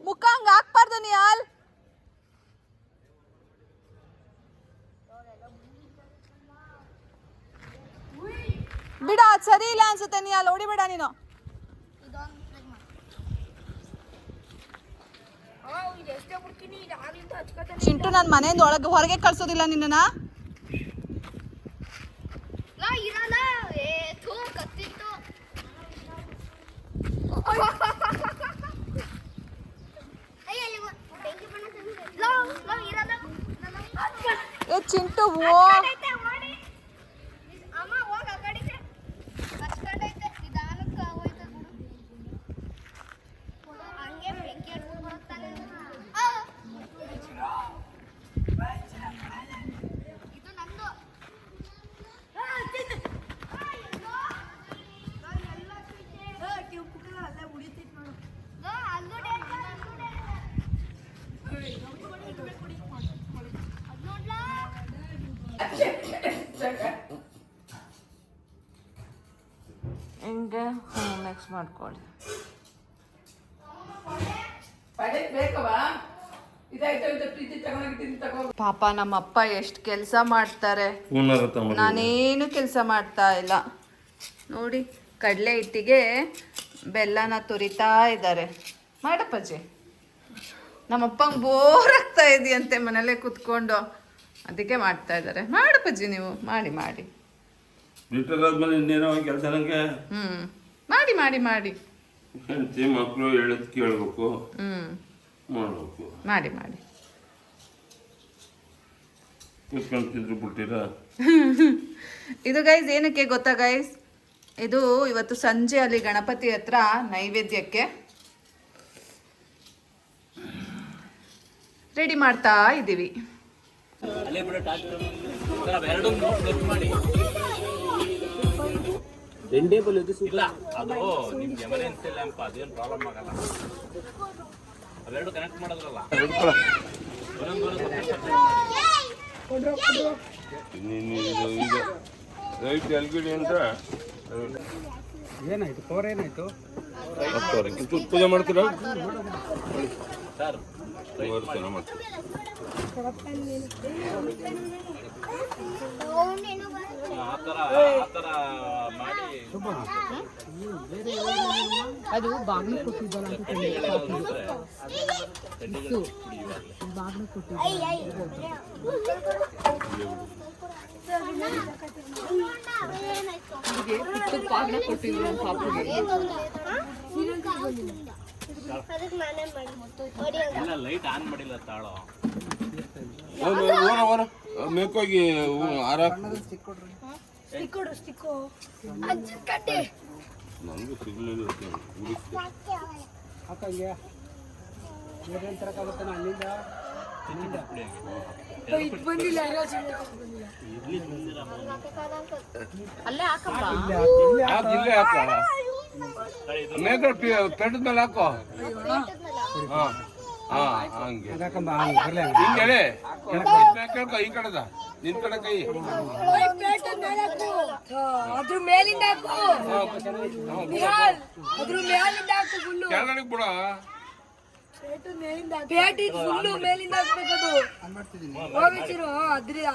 ಮುಖ ಹಂಗೆ ಹಾಕ್ಬಾರ್ದು ನೀ ಹಾಲ್. ಬಿಡ, ಅದು ಸರಿ ಇಲ್ಲ ಅನ್ಸುತ್ತೆ. ನೀ ಅಲ್ಲಿ ಹೊಡಿಬೇಡ ನೀನು. ಚಿಂಟು ನನ್ನ ಮನೆಯಿಂದ ಒಳಗೆ ಹೊರಗೆ ಕಳ್ಸೋದಿಲ್ಲ ನಿನ್ನನ್ನ. ಇರಲ್ಲ. ಕತ್ತಿತ್ತು. ಅಮ್ಮ ಹೋಗ ಆ ಕಡೆಗೆ ಕಚ್ಕೊಂಡೈತೆ ನಿಧಾನಕ್ಕೆ ಹೋಯ್ತು ಬಿಡು ಹಂಗೆ ಬೆಂಕಿ ಹಚ್ಕೊಂಡು ಬರುತ್ತಾನೆ ಇದು ನಂದು ಹಿಂಗೆ ಮಿಕ್ಸ್ ಮಾಡ್ಕೊಳ್ಳಿ. ಪಾಪ ನಮ್ಮಪ್ಪ ಎಷ್ಟು ಕೆಲಸ ಮಾಡ್ತಾರೆ, ನಾನೇನು ಕೆಲಸ ಮಾಡ್ತಾ ಇಲ್ಲ ನೋಡಿ. ಕಡಲೆ ಹಿಟ್ಟಿಗೆ ಬೆಲ್ಲನ ತುರಿತಾ ಇದ್ದಾರೆ. ಮಾಡಪ್ಪಜ್ಜಿ, ನಮ್ಮಪ್ಪಂಗೆ ಬೋರ್ ಆಗ್ತಾ ಇದೆಯಂತೆ ಮನೇಲೆ ಕುತ್ಕೊಂಡು, ಅದಕ್ಕೆ ಮಾಡ್ತಾ ಇದ್ದಾರೆ. ಮಾಡಪ್ಪಜ್ಜಿ ನೀವು ಮಾಡಿ ಮಾಡಿ ಕೆಲಸ ನಂಗೆ ಮಾಡಿ ಮಾಡಿ ಮಾಡಿ ಹೆಂಡತಿ ಮಕ್ಕಳು ಹೇಳದ್ ಕೇಳ್ಬೇಕು, ಮಾಡ್ಬೇಕು. ಮಾಡಿ ಮಾಡಿ ಕುತ್ಕೊಂತಿದ್ರು ಬಿಟ್ಟಿರ. ಇದು ಗೈಸ್ ಏನಕ್ಕೆ ಗೊತ್ತಾ ಗೈಸ್, ಇದು ಇವತ್ತು ಸಂಜೆ ಅಲ್ಲಿ ಗಣಪತಿ ಹತ್ರ ನೈವೇದ್ಯಕ್ಕೆ ರೆಡಿ ಮಾಡ್ತಾ ಇದ್ದೀವಿ. ಇಲ್ಲ ಅದು ನಿಮ್ಗೆ ಎಮರ್ಜೆನ್ಸಿ ಲ್ಯಾಂಪ್ ಅದೇನು ಪ್ರಾಬ್ಲಮ್ ಆಗಲ್ಲ, ಅವೆರಡು ಕನೆಕ್ಟ್ ಮಾಡೋದ್ರಲ್ಲ. ಈಗ ರೈಟ್ ಎಲ್ಗಿಡಿ ಅಂತ ಏನಾಯ್ತು ಪವರ್ ಏನಾಯ್ತು ಪೂಜೆ ಮಾಡ್ತೀರಾ? ಸರ್ ಮಾಡ್ತೀವಿ. ಆ ಥರ ಮಾಡಿ ಅದು ಬಾಗಿಲು ಕೊಟ್ಟಿದ್ದಲ್ಲ ಅಂತ ಬಾಗಿಲು ಕೊಟ್ಟಿದ್ದು ಪಾಪುಗೆ ಎಲ್ಲ ಲೈಟ್ ಆನ್ ಮಾಡಿಲ್ಲ ತಾಳೋ. ಮೇಕೋಗಿ ಆರ ನನಗೂ ಸಿಗ್ಲಿಲ್ಲ. ಹಾಕಂಗೆ ಏನೇನು ತರಕಾಗುತ್ತಾನೆ ಅಲ್ಲಿಂದ ಅಲ್ಲೇ ಹಾಕಪ್ಪ, ಇಲ್ಲೇ ಹಾಕ, ಮೇಕೋ ಪೆಟ್ಟದ ಮೇಲೆ ಹಾಕೋ. ಹಂಗೆ ಹಾಕಂಬ ಹಿಂಗೆ ಕೇಳ್ಕೊ, ಈ ಕಡೆದ ನಿನ್ ಕಡೆ ಕೈ ಅದ್ರ ಮೇಲಿಂದ ಹಾಕು, ಅದ್ರ ಮೇಲಿಂದ ಹಾಕು ಫುಲ್ಲು, ಕೆಳಗಡೆ ಬಿಡ. ಪೇಟಿ ಫುಲ್ಲು ಮೇಲಿಂದ ಹಾಕ್ಬೇಕದು. ಹೋಗಿಸಿರು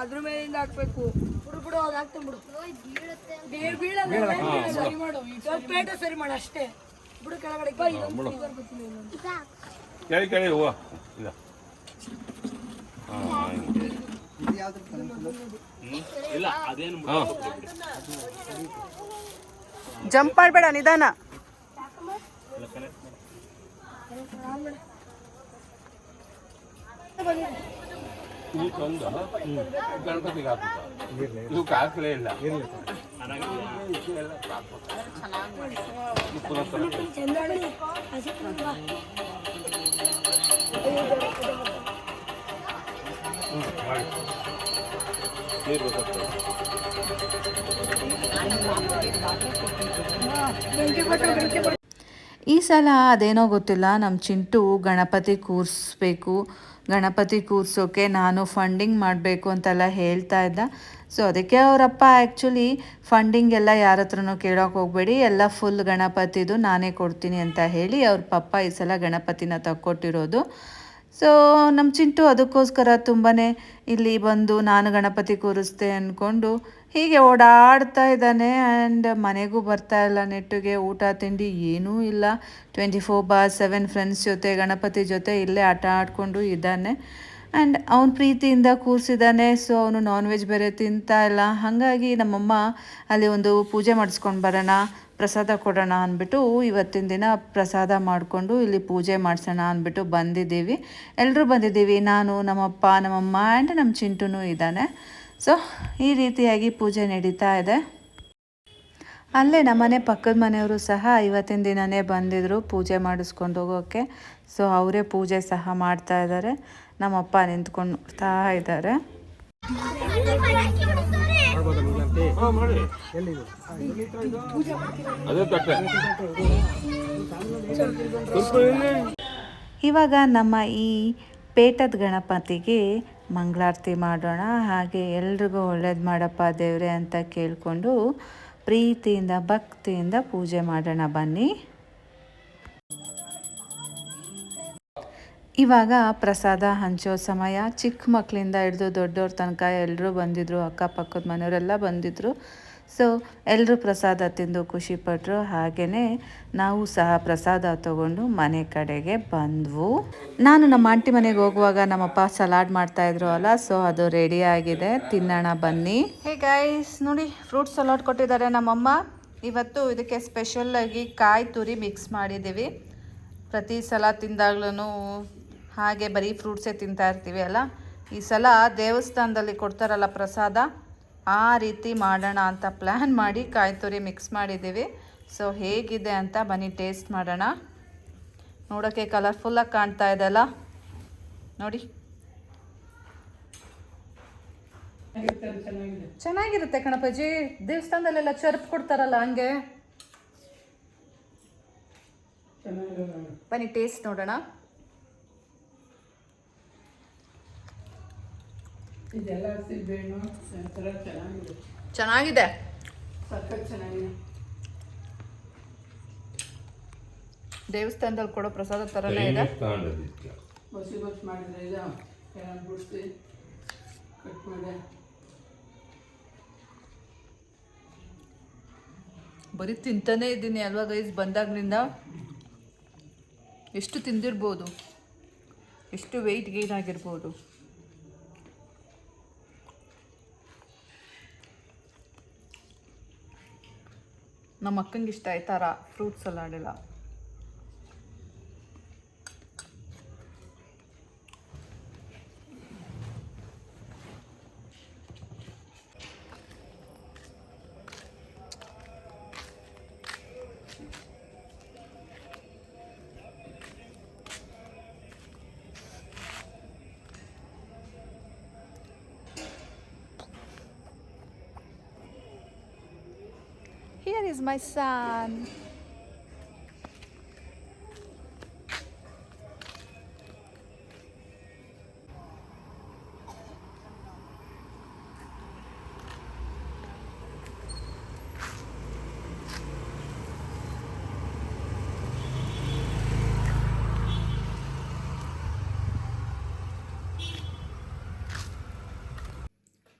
ಅದ್ರ ಮೇಲಿಂದ ಹಾಕ್ಬೇಕು. ಬಿಡು ಅದು ಹಾಕ್ತೀನಿ ಬಿಡು, ಬೀಳಲ್ಲ. ಸರಿ ಮಾಡು, ಸ್ವಲ್ಪ ಪೇಟ ಸರಿ ಮಾಡು ಅಷ್ಟೇ. ಬಿಡು ಕೆಳಗಡೆ ಕೇಳಿ ಕೇಳಿ ಹೂವ ಇಲ್ಲ. ಇಲ್ಲ ಅದೇನು ಜಂಪ್ ಮಾಡಬೇಡ, ನಿಧಾನ. ಈ ತಂದು ಗಣಪತಿಗೆ ಹಾಕುತ್ತ ಇವಕ್ಕೆ ಹಾಕಲೇ ಇಲ್ಲ. ನೀರು ಬೇಕಾಗ್ತದೆ. ಈ ಸಲ ಅದೇನೋ ಗೊತ್ತಿಲ್ಲ, ನಮ್ಮ ಚಿಂಟು ಗಣಪತಿ ಕೂರಿಸ್ಬೇಕು, ಗಣಪತಿ ಕೂರಿಸೋಕೆ ನಾನು ಫಂಡಿಂಗ್ ಮಾಡಬೇಕು ಅಂತೆಲ್ಲ ಹೇಳ್ತಾ ಇದ್ದ. ಸೊ ಅದಕ್ಕೆ ಅವರಪ್ಪ ಆ್ಯಕ್ಚುಲಿ ಫಂಡಿಂಗ್ ಎಲ್ಲ ಯಾರ ಹತ್ರನೂ ಕೇಳೋಕೆ ಹೋಗಬೇಡಿ, ಎಲ್ಲ ಫುಲ್ ಗಣಪತಿದು ನಾನೇ ಕೊಡ್ತೀನಿ ಅಂತ ಹೇಳಿ ಅವ್ರ ಪಪ್ಪ ಈ ಸಲ ಗಣಪತಿನ ತಕ್ಕೊಟ್ಟಿರೋದು. ಸೊ ನಮ್ಮ ಚಿಂಟು ಅದಕ್ಕೋಸ್ಕರ ತುಂಬಾ ಇಲ್ಲಿ ಬಂದು ನಾನು ಗಣಪತಿ ಕೂರಿಸ್ದೆ ಅಂದ್ಕೊಂಡು ಹೀಗೆ ಓಡಾಡ್ತಾ ಇದ್ದಾನೆ. ಆ್ಯಂಡ್ ಮನೆಗೂ ಬರ್ತಾ ಇಲ್ಲ, ನೆಟ್ಟಿಗೆ ಊಟ ತಿಂಡಿ ಏನೂ ಇಲ್ಲ. 24/7 ಫ್ರೆಂಡ್ಸ್ ಜೊತೆ ಗಣಪತಿ ಜೊತೆ ಇಲ್ಲೇ ಆಟ ಆಡಿಕೊಂಡು ಇದ್ದಾನೆ. ಆ್ಯಂಡ್ ಅವನು ಪ್ರೀತಿಯಿಂದ ಕೂರಿಸಿದ್ದಾನೆ. ಸೊ ಅವನು ನಾನ್ ವೆಜ್ ಬೇರೆ ತಿಂತಾ ಇಲ್ಲ. ಹಾಗಾಗಿ ನಮ್ಮಮ್ಮ ಅಲ್ಲಿ ಒಂದು ಪೂಜೆ ಮಾಡಿಸ್ಕೊಂಡು ಬರೋಣ, ಪ್ರಸಾದ ಕೊಡೋಣ ಅಂದ್ಬಿಟ್ಟು ಇವತ್ತಿನ ದಿನ ಪ್ರಸಾದ ಮಾಡಿಕೊಂಡು ಇಲ್ಲಿ ಪೂಜೆ ಮಾಡಿಸೋಣ ಅಂದ್ಬಿಟ್ಟು ಬಂದಿದ್ದೀವಿ. ಎಲ್ಲರೂ ಬಂದಿದ್ದೀವಿ, ನಾನು, ನಮ್ಮಪ್ಪ, ನಮ್ಮಮ್ಮ ಆ್ಯಂಡ್ ನಮ್ಮ ಚಿಂಟುನೂ ಇದ್ದಾನೆ. ಸೊ ಈ ರೀತಿಯಾಗಿ ಪೂಜೆ ನಡೀತಾ ಇದೆ. ಅಲ್ಲೇ ನಮ್ಮನೆ ಪಕ್ಕದ ಮನೆಯವರು ಸಹ ಇವತ್ತಿನ ದಿನವೇ ಬಂದಿದ್ದರು ಪೂಜೆ ಮಾಡಿಸ್ಕೊಂಡು ಹೋಗೋಕ್ಕೆ. ಸೊ ಅವರೇ ಪೂಜೆ ಸಹ ಮಾಡ್ತಾ ಇದ್ದಾರೆ. ನಮ್ಮಪ್ಪ ನಿಂತ್ಕೊಂಡು ನೋಡ್ತಾ ಇದ್ದಾರೆ. ಇವಾಗ ನಮ್ಮ ಈ ಪೇಟದ ಗಣಪತಿಗೆ ಮಂಗಳಾರತಿ ಮಾಡೋಣ. ಹಾಗೆ ಎಲ್ರಿಗೂ ಒಳ್ಳೇದು ಮಾಡಪ್ಪ ದೇವ್ರೆ ಅಂತ ಕೇಳಿಕೊಂಡು ಪ್ರೀತಿಯಿಂದ ಭಕ್ತಿಯಿಂದ ಪೂಜೆ ಮಾಡೋಣ ಬನ್ನಿ. ಇವಾಗ ಪ್ರಸಾದ ಹಂಚೋ ಸಮಯ. ಚಿಕ್ಕ ಮಕ್ಕಳಿಂದ ಹಿಡಿದು ದೊಡ್ಡವ್ರ ತನಕ ಎಲ್ಲರೂ ಬಂದಿದ್ದರು, ಅಕ್ಕಪಕ್ಕದ ಮನೆಯವರೆಲ್ಲ ಬಂದಿದ್ದರು. ಸೊ ಎಲ್ಲರೂ ಪ್ರಸಾದ ತಿಂದು ಖುಷಿಪಟ್ಟರು. ಹಾಗೆಯೇ ನಾವು ಸಹ ಪ್ರಸಾದ ತಗೊಂಡು ಮನೆ ಕಡೆಗೆ ಬಂದವು. ನಾನು ನಮ್ಮ ಆಂಟಿ ಮನೆಗೆ ಹೋಗುವಾಗ ನಮ್ಮಪ್ಪ ಸಲಾಡ್ ಮಾಡ್ತಾಯಿದ್ರು ಅಲ್ಲ, ಸೊ ಅದು ರೆಡಿ ಆಗಿದೆ, ತಿನ್ನೋಣ ಬನ್ನಿ. ಹೇ ಗೈಸ್, ನೋಡಿ ಫ್ರೂಟ್ ಸಲಾಡ್ ಕೊಟ್ಟಿದ್ದಾರೆ ನಮ್ಮಮ್ಮ. ಇವತ್ತು ಇದಕ್ಕೆ ಸ್ಪೆಷಲ್ಲಾಗಿ ಕಾಯಿ ತುರಿ ಮಿಕ್ಸ್ ಮಾಡಿದ್ದೀವಿ. ಪ್ರತಿ ಸಲ ತಿಂದಾಗ್ಲೂ ಹಾಗೆ ಬರೀ ಫ್ರೂಟ್ಸೇ ತಿಂತಾ ಇರ್ತೀವಿ ಅಲ್ಲ, ಈ ಸಲ ದೇವಸ್ಥಾನದಲ್ಲಿ ಕೊಡ್ತಾರಲ್ಲ ಪ್ರಸಾದ, ಆ ರೀತಿ ಮಾಡೋಣ ಅಂತ ಪ್ಲ್ಯಾನ್ ಮಾಡಿ ಕಾಯಿ ತುರಿ ಮಿಕ್ಸ್ ಮಾಡಿದ್ದೀವಿ. ಸೊ ಹೇಗಿದೆ ಅಂತ ಬನ್ನಿ ಟೇಸ್ಟ್ ಮಾಡೋಣ. ನೋಡೋಕ್ಕೆ ಕಲರ್ಫುಲ್ಲಾಗಿ ಕಾಣ್ತಾ ಇದೆ ಅಲ್ಲ, ನೋಡಿ. ಚೆನ್ನಾಗಿರುತ್ತೆ ಕಣಪ್ಪಾಜಿ, ದೇವಸ್ಥಾನದಲ್ಲೆಲ್ಲ ಚರ್ಪ್ ಕೊಡ್ತಾರಲ್ಲ ಹಂಗೆ. ಬನ್ನಿ ಟೇಸ್ಟ್ ನೋಡೋಣ. ಚೆನ್ನಾಗಿದೆ, ದೇವಸ್ಥಾನದಲ್ಲಿ ಕೊಡೋ ಪ್ರಸಾದ ಥರನೇ ಇದೆ. ಬರೀ ತಿಂತಾನೇ ಇದ್ದೀನಿ ಅಲ್ವಾ ಗೈಸ್. ಬಂದಾಗ್ಲಿಂದ ಎಷ್ಟು ತಿಂದಿರ್ಬೋದು, ಎಷ್ಟು ವೆಯ್ಟ್ ಗೇನ್ ಆಗಿರ್ಬೋದು. ನಮ್ಮ ಅಕ್ಕಂಗೆ ಇಷ್ಟ ಆಯ್ತಾರ ಫ್ರೂಟ್ ಸಲಾಡ್ ಎಲ್ಲ. Here is my son.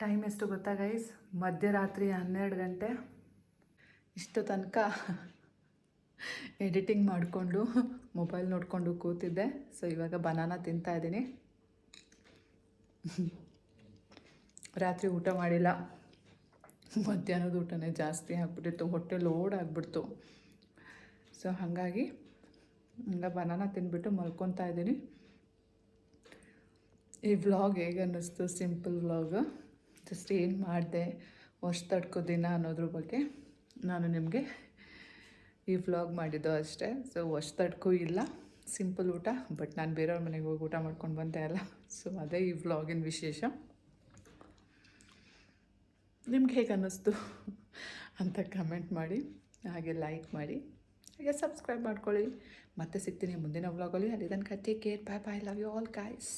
Time ಎಷ್ಟು ಗೊತ್ತಾ ಗೈಸ್? ಮಧ್ಯರಾತ್ರಿ 12 ಗಂಟೆ. ಇಷ್ಟು ತನಕ ಎಡಿಟಿಂಗ್ ಮಾಡಿಕೊಂಡು ಮೊಬೈಲ್ ನೋಡಿಕೊಂಡು ಕೂತಿದ್ದೆ. ಸೊ ಇವಾಗ ಬನಾನಾ ತಿಂತಾಯಿದ್ದೀನಿ. ರಾತ್ರಿ ಊಟ ಮಾಡಿಲ್ಲ, ಮಧ್ಯಾಹ್ನದ ಊಟನೇ ಜಾಸ್ತಿ ಆಗಿಬಿಟ್ಟಿತ್ತು, ಹೊಟ್ಟೆ ಲೋಡ್ ಆಗಿಬಿಡ್ತು. ಸೊ ಹಾಗಾಗಿ ಹಂಗೆ ಬನಾನಾ ತಿಂದ್ಬಿಟ್ಟು ಮಲ್ಕೊತಾ ಇದ್ದೀನಿ. ಈ ವ್ಲಾಗ್ ಹೇಗೆ ಅನ್ನಿಸ್ತು? ಸಿಂಪಲ್ ವ್ಲಾಗ್, ಜಸ್ಟ್ ಏನು ಮಾಡಿದೆ, ವರ್ಷ ತಡ್ಕೋ ದಿನ ಅನ್ನೋದ್ರ ಬಗ್ಗೆ ನಾನು ನಿಮಗೆ ಈ ವ್ಲಾಗ್ ಮಾಡಿದ್ದು ಅಷ್ಟೇ. ಸೊ ವರ್ಷ ತಡ್ಕೋ ಇಲ್ಲ, ಸಿಂಪಲ್ ಊಟ. ಬಟ್ ನಾನು ಬೇರೆಯವ್ರ ಮನೆಗೆ ಹೋಗಿ ಊಟ ಮಾಡ್ಕೊಂಡು ಬಂದೆ ಅಲ್ಲ, ಸೊ ಅದೇ ಈ ವ್ಲಾಗಿನ ವಿಶೇಷ. ನಿಮ್ಗೆ ಹೇಗೆ ಅನ್ನಿಸ್ತು ಅಂತ ಕಮೆಂಟ್ ಮಾಡಿ, ಹಾಗೆ ಲೈಕ್ ಮಾಡಿ, ಹಾಗೆ ಸಬ್ಸ್ಕ್ರೈಬ್ ಮಾಡ್ಕೊಳ್ಳಿ. ಮತ್ತೆ ಸಿಗ್ತೀನಿ ಮುಂದಿನ ವ್ಲಾಗಲ್ಲಿ. ಅಲ್ಲಿ ತನಕ take care, bye bye, love you all guys.